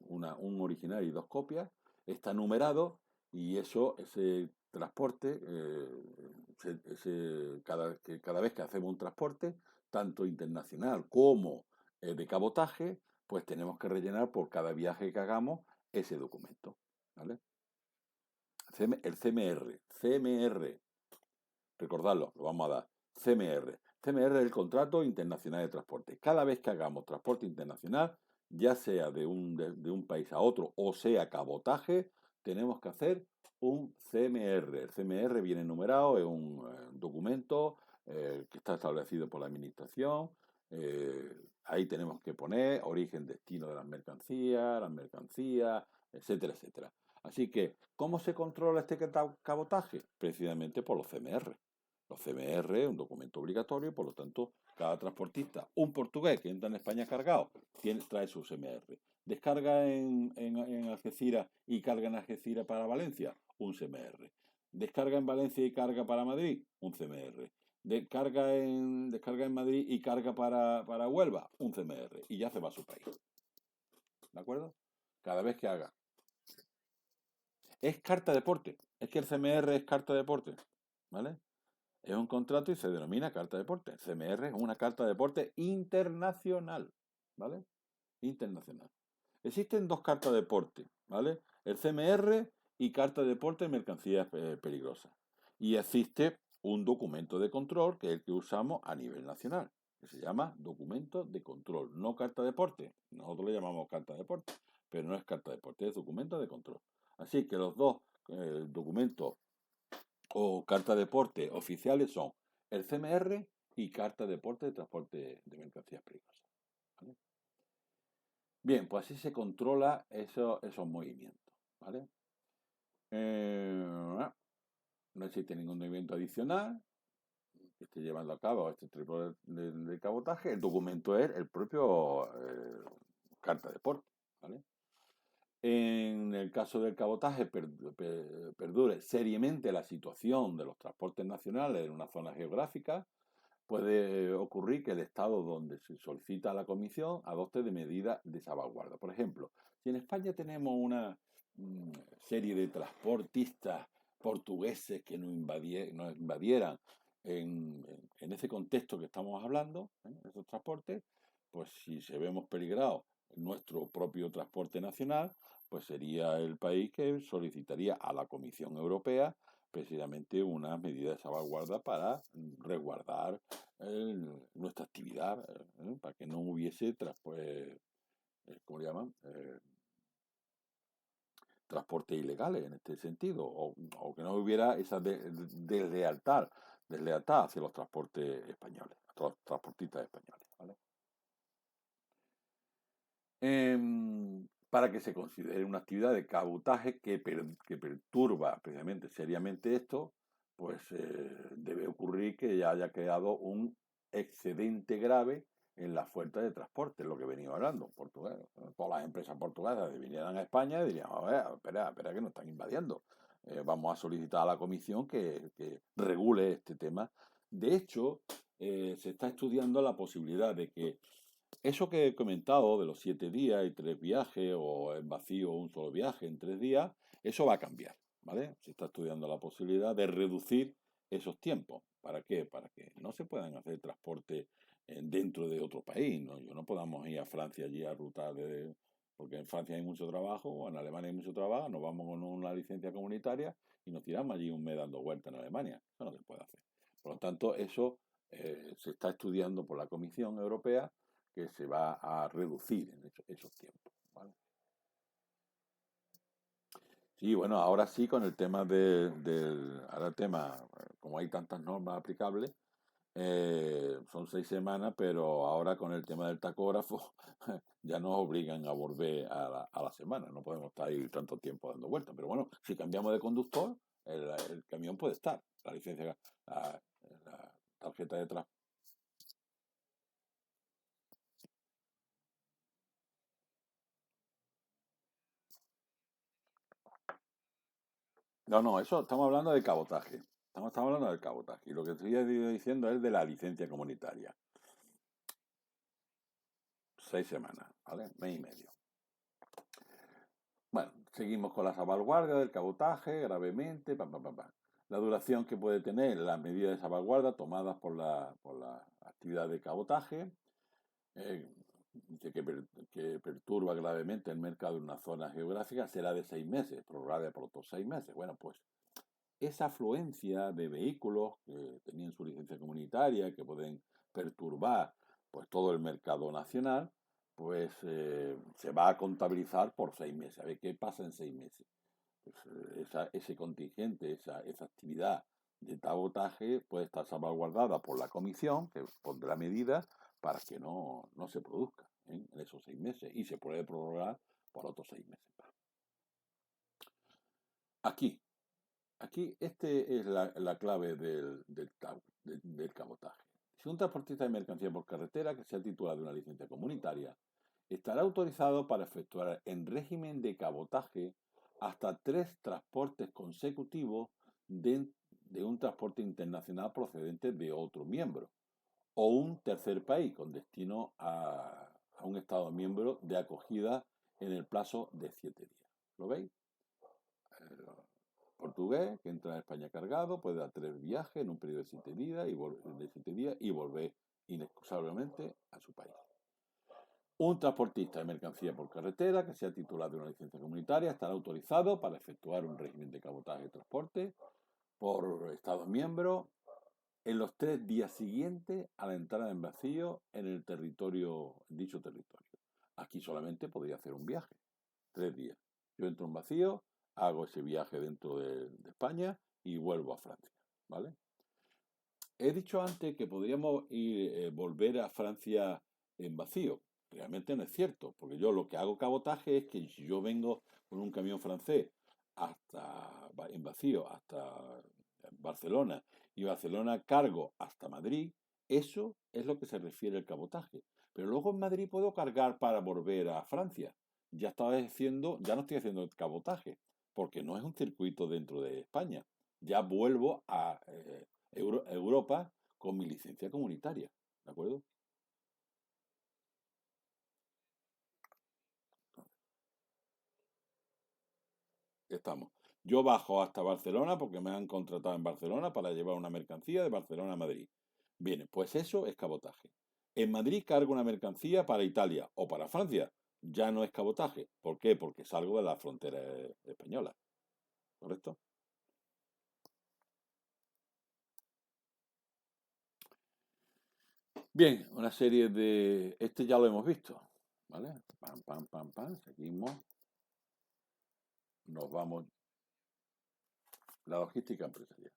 Speaker 1: un original y 2 copias, está numerado y ese transporte, cada vez que hacemos un transporte, tanto internacional como de cabotaje, pues tenemos que rellenar por cada viaje que hagamos ese documento, ¿vale? El CMR, recordadlo, lo vamos a dar. CMR. CMR es el Contrato Internacional de Transporte. Cada vez que hagamos transporte internacional, ya sea de un país a otro o sea cabotaje, tenemos que hacer un CMR. El CMR viene numerado, es un documento que está establecido por la Administración. Ahí tenemos que poner origen, destino de las mercancías, etcétera, etcétera. Así que, ¿cómo se controla este cabotaje? Precisamente por los CMR. Los CMR es un documento obligatorio y por lo tanto cada transportista, un portugués que entra en España cargado, trae su CMR. Descarga en Algeciras y carga en Algeciras para Valencia, un CMR. Descarga en Valencia y carga para Madrid, un CMR. Descarga en Madrid y carga para Huelva, un CMR. Y ya se va a su país. ¿De acuerdo? Cada vez que haga. Es carta de porte. Es que el CMR es carta de porte. ¿Vale? Es un contrato y se denomina carta de porte. El CMR es una carta de porte internacional. ¿Vale? Internacional. Existen 2 cartas de porte. ¿Vale? El CMR y carta de porte de mercancías peligrosas. Y existe un documento de control que es el que usamos a nivel nacional, que se llama documento de control, no carta de porte. Nosotros le llamamos carta de porte, pero no es carta de porte, es documento de control. Así que los dos documentos o carta de porte oficiales son el CMR y carta de porte de transporte de mercancías peligrosas. ¿Vale? Bien, pues así se controla esos movimientos. ¿Vale? No existe ningún movimiento adicional que esté llevando a cabo este tipo de cabotaje. El documento es el propio carta de porte. ¿Vale? En el caso del cabotaje, perdure seriamente la situación de los transportes nacionales en una zona geográfica, puede ocurrir que el Estado donde se solicita a la Comisión adopte de medidas de salvaguarda. Por ejemplo, si en España tenemos una serie de transportistas portugueses que nos invadieran en ese contexto que estamos hablando, esos transportes, pues si se vemos peligrados nuestro propio transporte nacional, pues sería el país que solicitaría a la Comisión Europea precisamente unas medidas de salvaguarda para resguardar nuestra actividad, para que no hubiese ¿cómo le llaman? Transportes ilegales en este sentido, o que no hubiera esa deslealtad hacia los transportes españoles, los transportistas españoles. ¿Vale? Para que se considere una actividad de cabotaje que perturba precisamente seriamente esto, pues debe ocurrir que ya haya quedado un excedente grave en la fuerza de transporte, lo que venía hablando. Portugal, todas las empresas portuguesas vinieran a España y dirían, a ver, espera que nos están invadiendo. Vamos a solicitar a la Comisión que regule este tema De hecho, se está estudiando la posibilidad de que eso que he comentado de los 7 días y 3 viajes, o en vacío un solo viaje en 3 días, eso va a cambiar, ¿vale? Se está estudiando la posibilidad de reducir esos tiempos. ¿Para qué? Para que no se puedan hacer transporte dentro de otro país, ¿no? Yo no podamos ir a Francia allí a ruta de... Porque en Francia hay mucho trabajo, o en Alemania hay mucho trabajo, nos vamos con una licencia comunitaria y nos tiramos allí un mes dando vueltas en Alemania. Eso no se puede hacer. Por lo tanto, eso se está estudiando por la Comisión Europea, que se va a reducir en esos tiempos, ¿vale? Sí, bueno, ahora sí con el tema ahora el tema, como hay tantas normas aplicables, son 6 semanas, pero ahora con el tema del tacógrafo ya nos obligan a volver a la semana, no podemos estar ahí tanto tiempo dando vueltas, pero bueno, si cambiamos de conductor, el camión puede estar, la licencia, la tarjeta de transporte. No, no, eso estamos hablando de cabotaje. Estamos hablando del cabotaje. Y lo que estoy diciendo es de la licencia comunitaria. 6 semanas, ¿vale? Mes y medio. Bueno, seguimos con la salvaguardia del cabotaje, gravemente, pam, pam, pam, pam. La duración que puede tener las medidas de salvaguarda tomadas por la actividad de cabotaje, eh, dice que perturba gravemente el mercado en una zona geográfica, será de 6 meses, prorrogable por otros 6 meses. Bueno, pues esa afluencia de vehículos que tenían su licencia comunitaria, que pueden perturbar pues todo el mercado nacional, pues se va a contabilizar por 6 meses. A ver qué pasa en 6 meses. Pues, ese contingente, esa actividad de cabotaje puede estar salvaguardada por la comisión, que pondrá medidas para que no se produzca en esos 6 meses y se puede prorrogar por otros 6 meses. Aquí, Aquí, este es la clave del cabotaje. Si un transportista de mercancía por carretera que sea titular de una licencia comunitaria estará autorizado para efectuar en régimen de cabotaje hasta 3 transportes consecutivos de un transporte internacional procedente de otro miembro o un tercer país con destino a un Estado miembro de acogida en el plazo de 7 días. ¿Lo veis? El portugués que entra a España cargado puede dar 3 viajes en un periodo de 7 días y volver inexcusablemente a su país. Un transportista de mercancía por carretera que sea titular de una licencia comunitaria estará autorizado para efectuar un régimen de cabotaje de transporte por Estados miembros en los 3 días siguientes a la entrada en vacío en el dicho territorio. Aquí solamente podría hacer un viaje, 3 días. Yo entro en vacío, hago ese viaje dentro de España y vuelvo a Francia, ¿vale? He dicho antes que podríamos volver a Francia en vacío. Realmente no es cierto, porque yo lo que hago cabotaje es que si yo vengo con un camión francés en vacío hasta Barcelona y Barcelona cargo hasta Madrid, eso es lo que se refiere al cabotaje. Pero luego en Madrid puedo cargar para volver a Francia. Ya no estoy haciendo el cabotaje, porque no es un circuito dentro de España. Ya vuelvo a Europa con mi licencia comunitaria. ¿De acuerdo? Estamos. Yo bajo hasta Barcelona porque me han contratado en Barcelona para llevar una mercancía de Barcelona a Madrid. Bien, pues eso es cabotaje. En Madrid cargo una mercancía para Italia o para Francia. Ya no es cabotaje. ¿Por qué? Porque salgo de la frontera española. ¿Correcto? Bien, una serie de... Este ya lo hemos visto. ¿Vale? Pam, pam, pam, pam. Seguimos. Nos vamos. La logística empresarial.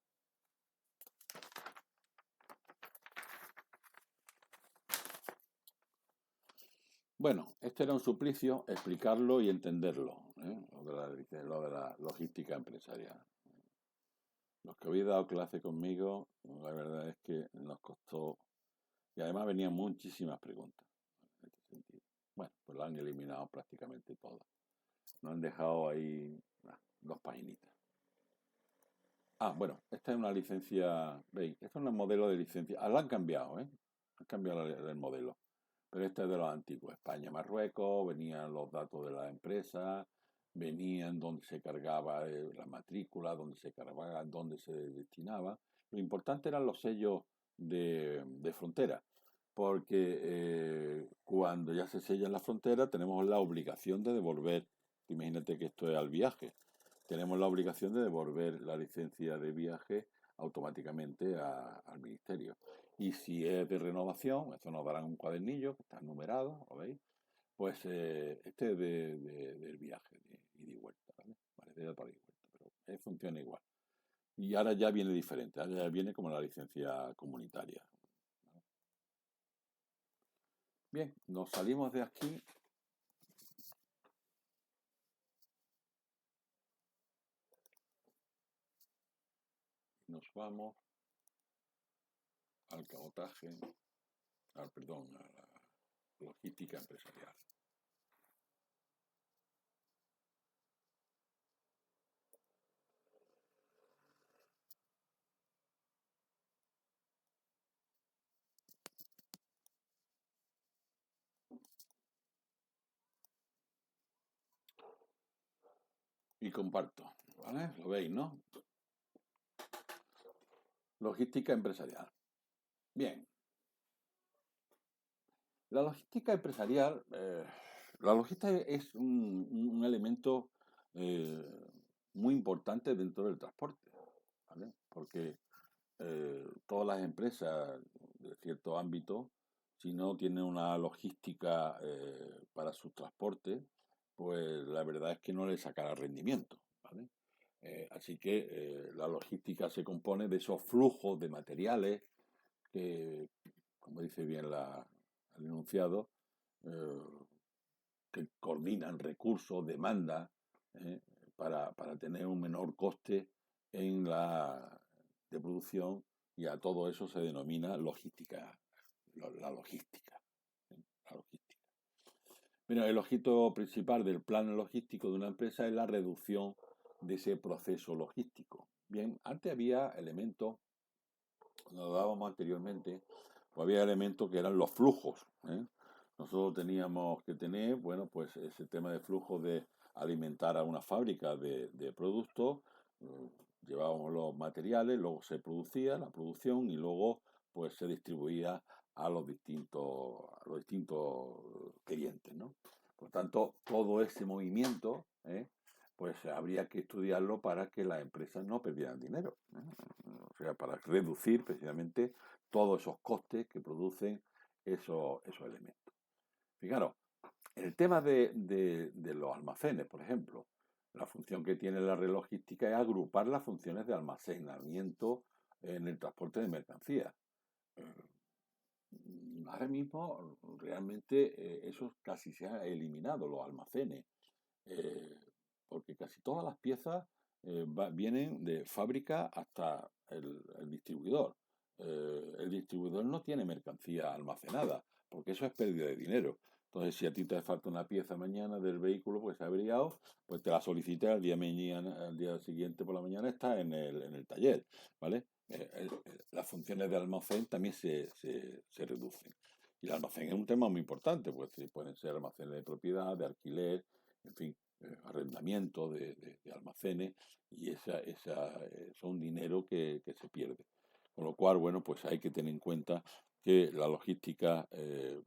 Speaker 1: Bueno, este era un suplicio explicarlo y entenderlo, ¿eh? Lo de la logística empresarial. Los que habéis dado clase conmigo, la verdad es que nos costó, y además venían muchísimas preguntas en este sentido. Bueno, pues lo han eliminado prácticamente todas. Nos han dejado ahí 2 paginitas. Bueno, esta es una licencia, veis, esta es un modelo de licencia. La han cambiado, ¿eh? Han cambiado el modelo. Pero este es de los antiguos. España, Marruecos, venían los datos de la empresa, venían donde se cargaba la matrícula, donde se cargaba, donde se destinaba. Lo importante eran los sellos de frontera, porque cuando ya se sella en la frontera tenemos la obligación de devolver, imagínate que esto es al viaje, tenemos la obligación de devolver la licencia de viaje automáticamente al ministerio. Y si es de renovación, eso nos darán un cuadernillo que está numerado, ¿lo veis? Pues este es del viaje, de ida y vuelta, ¿vale? Vale, de ida para ida y vuelta, pero funciona igual. Y ahora ya viene diferente, ahora ya viene como la licencia comunitaria. Bien, nos salimos de aquí y nos vamos al cabotaje, perdón, a la logística empresarial. Y comparto, ¿vale? Lo veis, ¿no? Logística empresarial. Bien, la logística empresarial, la logística es un elemento eh, muy importante dentro del transporte, ¿vale? Porque todas las empresas de cierto ámbito, si no tienen una logística para su transporte, pues la verdad es que no les sacará rendimiento, ¿vale? Así que la logística se compone de esos flujos de materiales que, como dice bien el enunciado, eh, que coordinan recursos, demanda, eh, para tener un menor coste en la de producción, y a todo eso se denomina logística, la logística. La logística. Mira, el objeto principal del plan logístico de una empresa es la reducción de ese proceso logístico. Bien, antes había elementos, lo dábamos anteriormente, pues había elementos que eran los flujos, ¿eh? Nosotros teníamos que tener, bueno, pues ese tema de flujo de alimentar a una fábrica de productos, eh, llevábamos los materiales, luego se producía la producción y luego pues se distribuía a los distintos clientes, ¿no? Por tanto, todo ese movimiento, pues habría que estudiarlo para que las empresas no perdieran dinero, ¿no? O sea, para reducir precisamente todos esos costes que producen esos elementos. Fijaros, el tema de los almacenes, por ejemplo, la función que tiene la red logística es agrupar las funciones de almacenamiento en el transporte de mercancías. Eh, Ahora mismo realmente eso casi se ha eliminado, los almacenes, eh, porque casi todas las piezas vienen de fábrica hasta el distribuidor. El distribuidor no tiene mercancía almacenada, porque eso es pérdida de dinero. Entonces, si a ti te hace falta una pieza mañana del vehículo, pues se ha averiado, pues te la solicitas al día siguiente por la mañana está en el taller, ¿vale? Las funciones de almacén también se reducen. Y el almacén es un tema muy importante, pues pueden ser almacenes de propiedad, de alquiler, en fin, arrendamiento de almacenes, y son dinero que se pierde. Con lo cual, bueno, pues hay que tener en cuenta que la logística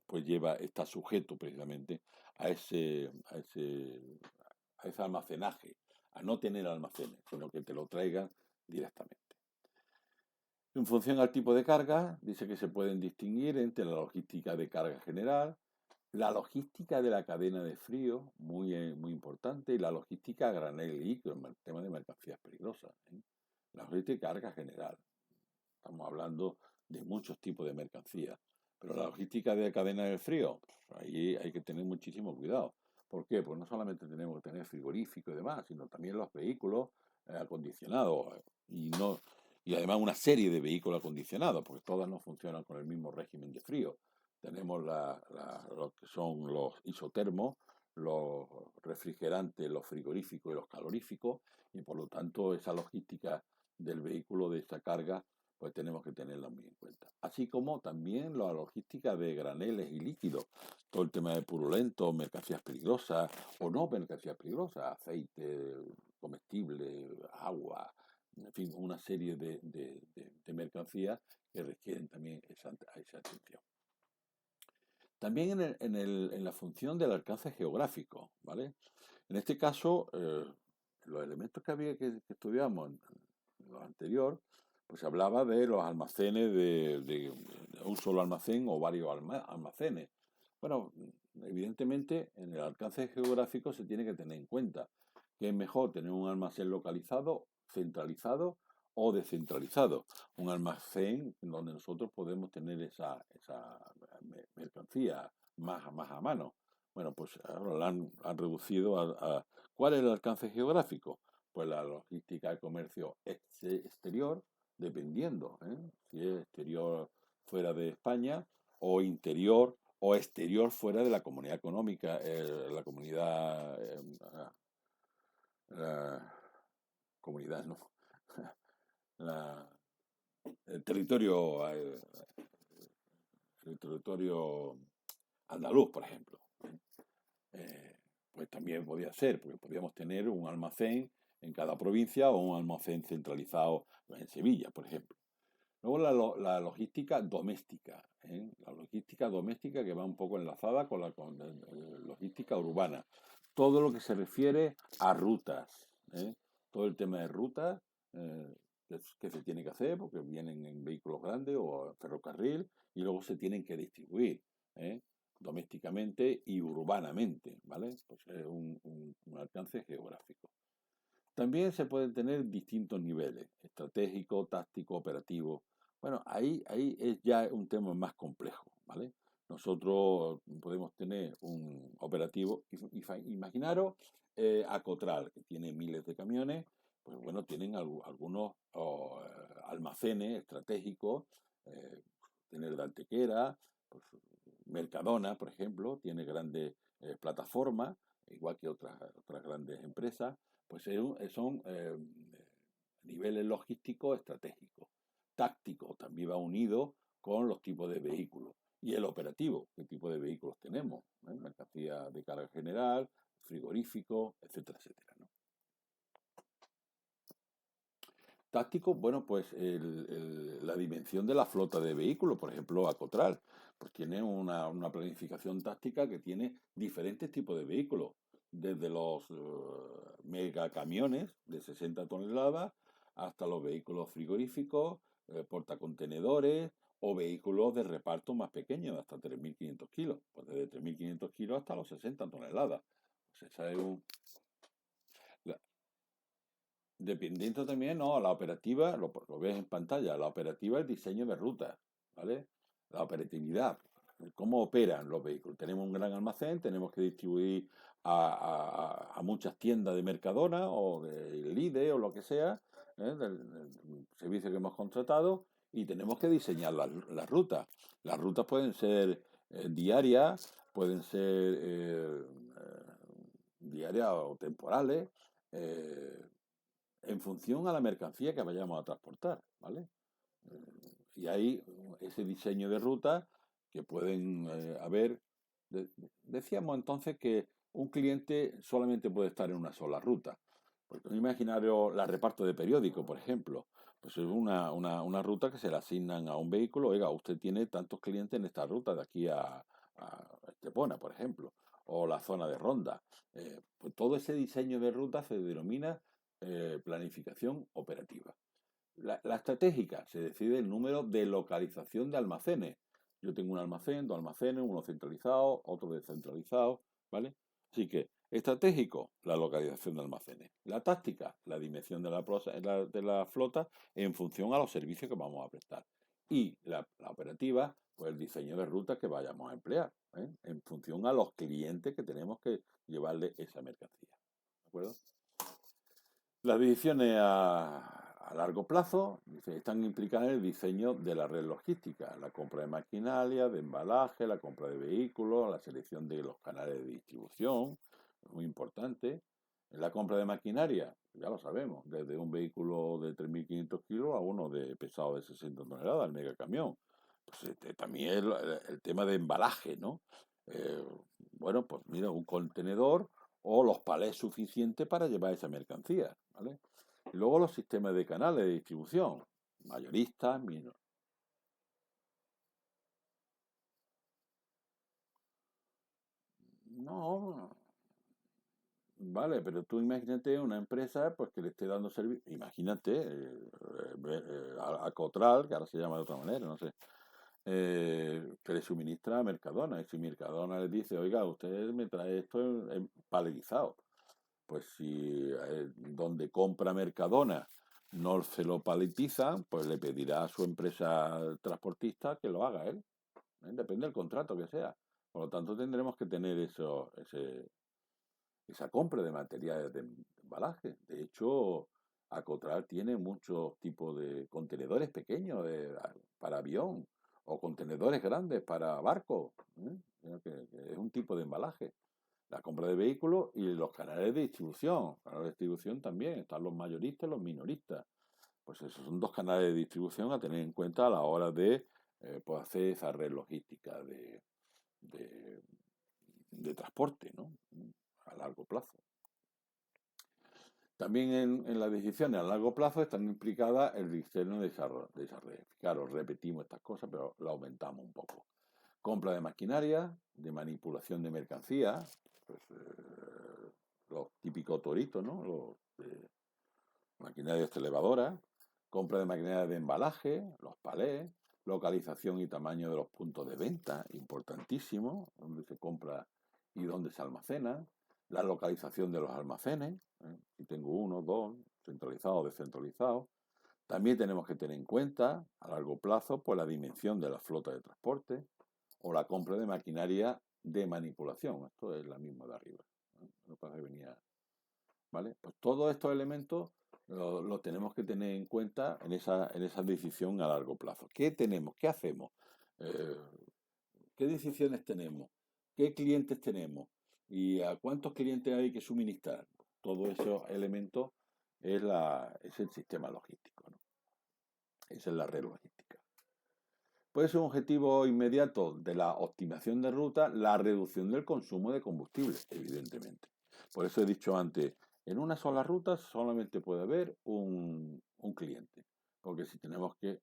Speaker 1: pues está sujeto precisamente a ese almacenaje, a no tener almacenes, sino que te lo traigan directamente. En función al tipo de carga, dice que se pueden distinguir entre la logística de carga general, la logística de la cadena de frío, muy importante, y la logística a granel y con el tema de mercancías peligrosas, ¿eh? La logística de carga general. Estamos hablando de muchos tipos de mercancías. Pero la logística de cadena del frío, pues ahí hay que tener muchísimo cuidado. ¿Por qué? Pues no solamente tenemos que tener frigorífico y demás, sino también los vehículos acondicionados, y además una serie de vehículos acondicionados, porque todas no funcionan con el mismo régimen de frío. Tenemos lo que son los isotermos, los refrigerantes, los frigoríficos y los caloríficos, y por lo tanto esa logística del vehículo, de esta carga, pues tenemos que tenerla muy en cuenta. Así como también la logística de graneles y líquidos, todo el tema de purulentos, mercancías peligrosas o no mercancías peligrosas, aceite, comestible, agua, en fin, una serie de mercancías que requieren también esa atención. También en la función del alcance geográfico, ¿vale? En este caso, los elementos que estudiamos en lo anterior, pues se hablaba de los almacenes, de un solo almacén o varios almacenes. Bueno, evidentemente en el alcance geográfico se tiene que tener en cuenta que es mejor tener un almacén localizado, centralizado o descentralizado. Un almacén donde nosotros podemos tener esa mercancía más a mano. Bueno, pues ahora han reducido ¿cuál es el alcance geográfico? Pues la logística de comercio exterior, dependiendo, ¿eh? Si es exterior fuera de España o interior o exterior fuera de la comunidad económica, la comunidad, la comunidad, no, la- el territorio andaluz, por ejemplo. eh, pues también podía ser, porque podíamos tener un almacén en cada provincia o un almacén centralizado en Sevilla, por ejemplo. Luego la logística doméstica, ¿eh? La logística doméstica que va un poco enlazada con la logística urbana. Todo lo que se refiere a rutas, ¿eh? Todo el tema de rutas eh, que se tiene que hacer porque vienen en vehículos grandes o ferrocarril y luego se tienen que distribuir, ¿eh? Domésticamente y urbanamente, ¿vale? Pues es un alcance geográfico. También se pueden tener distintos niveles, estratégico, táctico, operativo. Bueno, ahí es ya un tema más complejo, ¿vale? Nosotros podemos tener un operativo, imaginaros Acotral, que tiene miles de camiones, pues bueno, tienen algunos almacenes estratégicos, eh, tiene el de Antequera, pues, Mercadona, por ejemplo, tiene grandes plataformas, igual que otras grandes empresas, pues son niveles logísticos estratégicos. Táctico también va unido con los tipos de vehículos. Y el operativo, qué tipo de vehículos tenemos, ¿eh? Mercancía de carga general, frigorífico, etcétera, etcétera, ¿no? Táctico, bueno, pues la dimensión de la flota de vehículos, por ejemplo, Acotral, pues tiene una planificación táctica que tiene diferentes tipos de vehículos, desde los megacamiones de 60 toneladas hasta los vehículos frigoríficos, portacontenedores o vehículos de reparto más pequeños, de hasta 3.500 kilos, pues desde 3.500 kilos hasta los 60 toneladas. Pues esa es dependiendo también, no, la operativa, lo ves en pantalla, la operativa es diseño de ruta, ¿vale? La operatividad, cómo operan los vehículos. Tenemos un gran almacén, tenemos que distribuir a muchas tiendas de Mercadona o de Lidl o lo que sea, del servicio que hemos contratado, y tenemos que diseñar las rutas. Las rutas pueden ser diarias, pueden ser diarias o temporales. eh, en función a la mercancía que vayamos a transportar, ¿vale? Y hay ese diseño de ruta que pueden haber. Decíamos entonces que un cliente solamente puede estar en una sola ruta. Porque un imaginario, la reparto de periódico, por ejemplo, pues es una ruta que se le asignan a un vehículo. Oiga, usted tiene tantos clientes en esta ruta de aquí a Estepona, por ejemplo, o la zona de Ronda. Pues todo ese diseño de ruta se denomina planificación operativa. La estratégica se decide el número de localización de almacenes. Yo tengo un almacén, dos almacenes, uno centralizado, otro descentralizado, ¿vale? Así que estratégico, la localización de almacenes. La táctica, la dimensión de la flota en función a los servicios que vamos a prestar. Y la operativa, pues el diseño de rutas que vayamos a emplear, ¿eh? En función a los clientes que tenemos que llevarle esa mercancía. ¿De acuerdo? Las decisiones a largo plazo están implicadas en el diseño de la red logística, la compra de maquinaria, de embalaje, la compra de vehículos, la selección de los canales de distribución, es muy importante. En la compra de maquinaria, Ya lo sabemos, desde un vehículo de 3.500 kilos a uno de pesado de 60 toneladas, el megacamión. Pues también el tema de embalaje, ¿no? Eh, bueno, pues mira, un contenedor o los palés suficientes para llevar esa mercancía, ¿vale? Y luego los sistemas de canales de distribución, mayoristas, no, vale, pero tú imagínate una empresa pues que le esté dando servicio, imagínate a Cotral, que ahora se llama de otra manera, no sé, que le suministra a Mercadona. Y si Mercadona le dice, oiga, usted me trae esto paletizado, pues si donde compra Mercadona no se lo paletizan, pues le pedirá a su empresa transportista que lo haga él. Depende del contrato que sea. Por lo tanto, tendremos que tener esa compra de materiales de embalaje. De hecho, Acotral tiene muchos tipos de contenedores pequeños para avión o contenedores grandes para barco. Que es un tipo de embalaje. La compra de vehículos y los canales de distribución. Canales de distribución también. Están los mayoristas y los minoristas. Pues esos son dos canales de distribución a tener en cuenta a la hora de pues hacer esa red logística de, de transporte, ¿no? A largo plazo. También en las decisiones a largo plazo están implicadas el diseño de esa red. Claro, repetimos estas cosas, pero lo aumentamos un poco. Compra de maquinaria, de manipulación de mercancía, pues, los típicos toritos, ¿no? Maquinarias elevadoras, compra de maquinaria de embalaje, los palés, localización y tamaño de los puntos de venta, importantísimo, dónde se compra y dónde se almacena, la localización de los almacenes, si tengo uno, dos, centralizado o descentralizado. También tenemos que tener en cuenta a largo plazo pues, la dimensión de la flota de transporte o la compra de maquinaria de manipulación. Esto es la misma de arriba. No pasa que venía, ¿vale? Pues todos estos elementos lo tenemos que tener en cuenta en esa decisión a largo plazo. ¿Qué tenemos? ¿Qué hacemos? Eh, ¿Qué decisiones tenemos? ¿Qué clientes tenemos? ¿Y a cuántos clientes hay que suministrar? Todos esos elementos es el sistema logístico, ¿no? Esa es la red logística. Puede ser un objetivo inmediato de la optimización de ruta la reducción del consumo de combustible, evidentemente. Por eso he dicho antes, en una sola ruta solamente puede haber un cliente. Porque si tenemos que,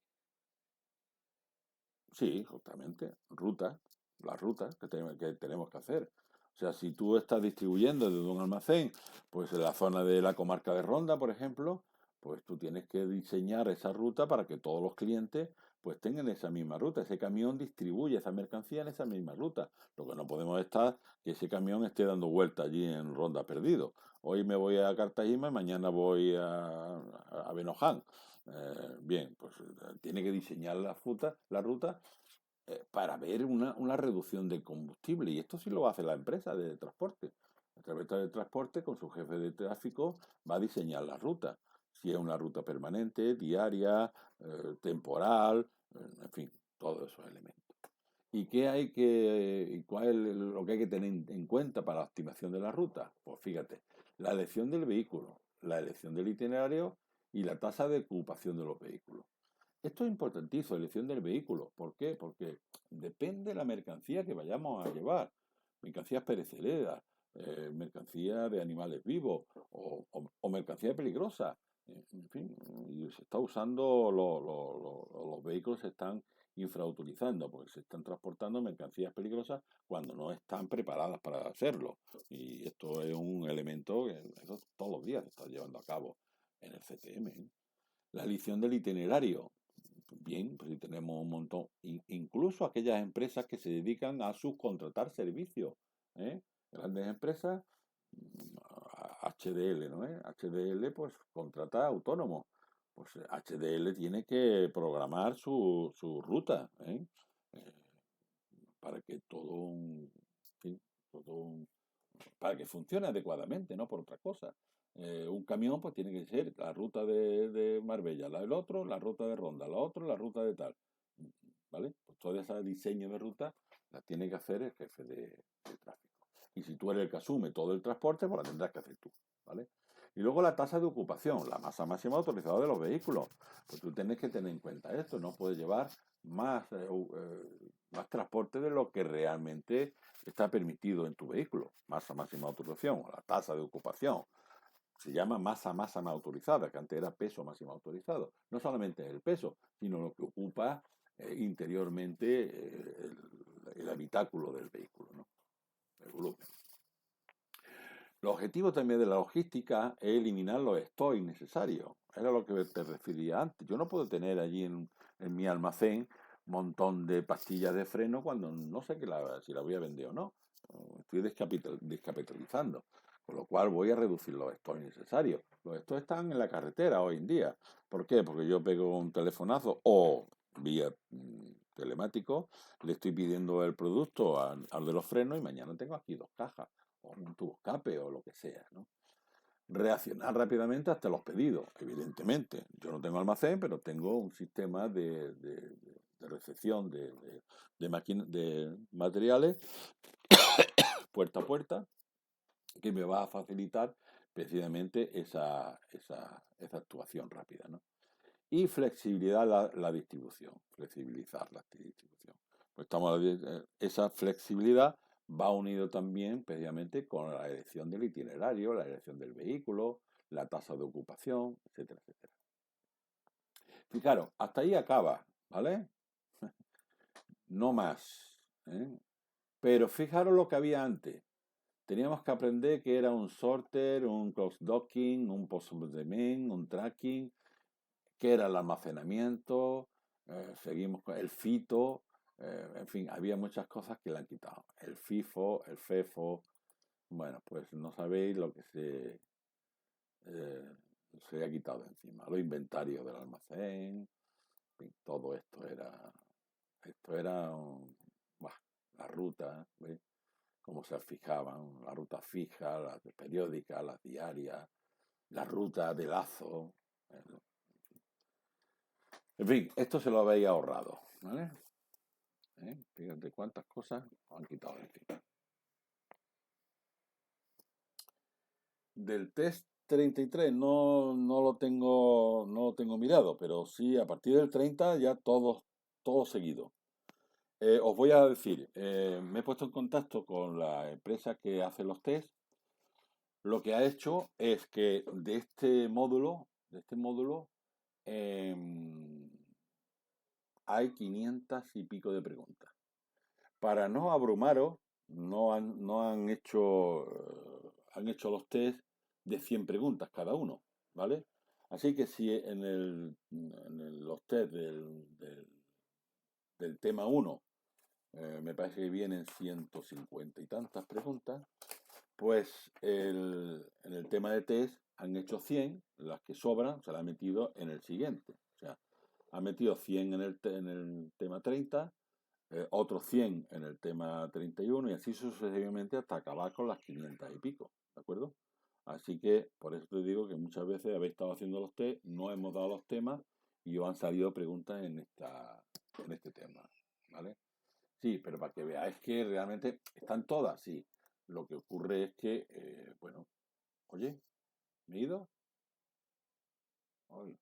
Speaker 1: sí, justamente, rutas, las rutas que tenemos que hacer. O sea, si tú estás distribuyendo desde un almacén, pues en la zona de la comarca de Ronda, por ejemplo, pues tú tienes que diseñar esa ruta para que todos los clientes pues tengan esa misma ruta. Ese camión distribuye esa mercancía en esa misma ruta. Lo que no podemos estar que ese camión esté dando vuelta allí en Ronda perdido. Hoy me voy a Cartagena, mañana voy a Benoján. Bien, pues tiene que diseñar la ruta para ver una reducción de combustible. Y esto sí lo hace la empresa de transporte. La empresa de transporte, con su jefe de tráfico, va a diseñar la ruta. Si es una ruta permanente, diaria, temporal, en fin, todos esos elementos. ¿Y cuál es lo que hay que tener en cuenta para la optimización de la ruta? Pues fíjate, la elección del vehículo, la elección del itinerario y la tasa de ocupación de los vehículos. Esto es importantísimo, elección del vehículo. ¿Por qué? Porque depende de la mercancía que vayamos a llevar. Mercancías perecederas, mercancía de animales vivos o mercancía peligrosa. En fin, y se está usando, los vehículos se están infrautilizando porque se están transportando mercancías peligrosas cuando no están preparadas para hacerlo. Y esto es un elemento que eso todos los días se está llevando a cabo en el CTM. La elección del itinerario. Bien, pues si tenemos un montón, incluso aquellas empresas que se dedican a subcontratar servicios, ¿eh? Grandes empresas, HDL, ¿no? HDL pues contrata autónomos. Pues HDL tiene que programar su ruta, ¿eh? Eh, para que en fin, todo un- para que funcione adecuadamente, no por otra cosa. Un camión pues tiene que ser la ruta de Marbella, la del otro, la ruta de Ronda, la otra, la ruta de tal. ¿Vale? Pues todo ese diseño de ruta la tiene que hacer el jefe de tráfico. Y si tú eres el que asume todo el transporte, pues la tendrás que hacer tú. ¿Vale? Y luego la tasa de ocupación, la masa máxima autorizada de los vehículos. Pues tú tienes que tener en cuenta esto, no puedes llevar más transporte de lo que realmente está permitido en tu vehículo. Masa máxima autorización, o la tasa de ocupación. Se llama masa máxima autorizada, que antes era peso máximo autorizado. No solamente el peso, sino lo que ocupa interiormente el habitáculo del vehículo, ¿no? El volumen. El objetivo también de la logística es eliminar los stocks innecesarios. Era lo que te refería antes. Yo no puedo tener allí en mi almacén un montón de pastillas de freno cuando no sé si la voy a vender o no. Estoy descapitalizando. Con lo cual voy a reducir los stocks innecesarios. Los stocks están en la carretera hoy en día. ¿Por qué? Porque yo pego un telefonazo o vía telemático, le estoy pidiendo el producto al de los frenos y mañana tengo aquí 2 cajas o un tubo escape o lo que sea, ¿no? Reaccionar rápidamente hasta los pedidos, evidentemente. Yo no tengo almacén, pero tengo un sistema de recepción de materiales puerta a puerta que me va a facilitar precisamente esa actuación rápida, ¿no? Y flexibilidad la distribución, flexibilizar la distribución. Pues esa flexibilidad va unido también precisamente con la elección del itinerario, la elección del vehículo, la tasa de ocupación, etcétera, etcétera. Fijaros, hasta ahí acaba, ¿vale? No más, ¿eh? Pero fijaros lo que había antes. Teníamos que aprender que era un sorter, un cross-docking, un post-processing, un tracking, que era el almacenamiento, seguimos con el FITO, en fin, había muchas cosas que le han quitado. El FIFO, el FEFO, bueno, pues no sabéis lo que se ha quitado de encima. Los inventarios del almacén, en fin, todo buah, la ruta, ¿ves? Cómo se fijaban, la ruta fija, las periódicas, las diarias, la ruta de lazo. En fin, esto se lo habéis ahorrado, ¿vale? Fíjate cuántas cosas han quitado de encima. Del test 33 no lo tengo mirado, pero sí, a partir del 30 ya todo seguido. Os voy a decir, me he puesto en contacto con la empresa que hace los test. Lo que ha hecho es que de este módulo, em, hay 500 y pico de preguntas. Para no abrumaros, han hecho los test de 100 preguntas cada uno, ¿vale? Así que si los test del tema 1 me parece que vienen 150 y tantas preguntas, pues en el tema de test han hecho 100, las que sobran se las han metido en el siguiente. O sea, han metido 100 en el tema 30, otros 100 en el tema 31 y así sucesivamente hasta acabar con las 500 y pico, ¿de acuerdo? Así que por eso te digo que muchas veces habéis estado haciendo los test, no hemos dado los temas y os han salido preguntas en este tema, ¿vale? Sí, pero para que veáis que realmente están todas, sí. Lo que ocurre es que, bueno, oye, ¿me he ido? Oye.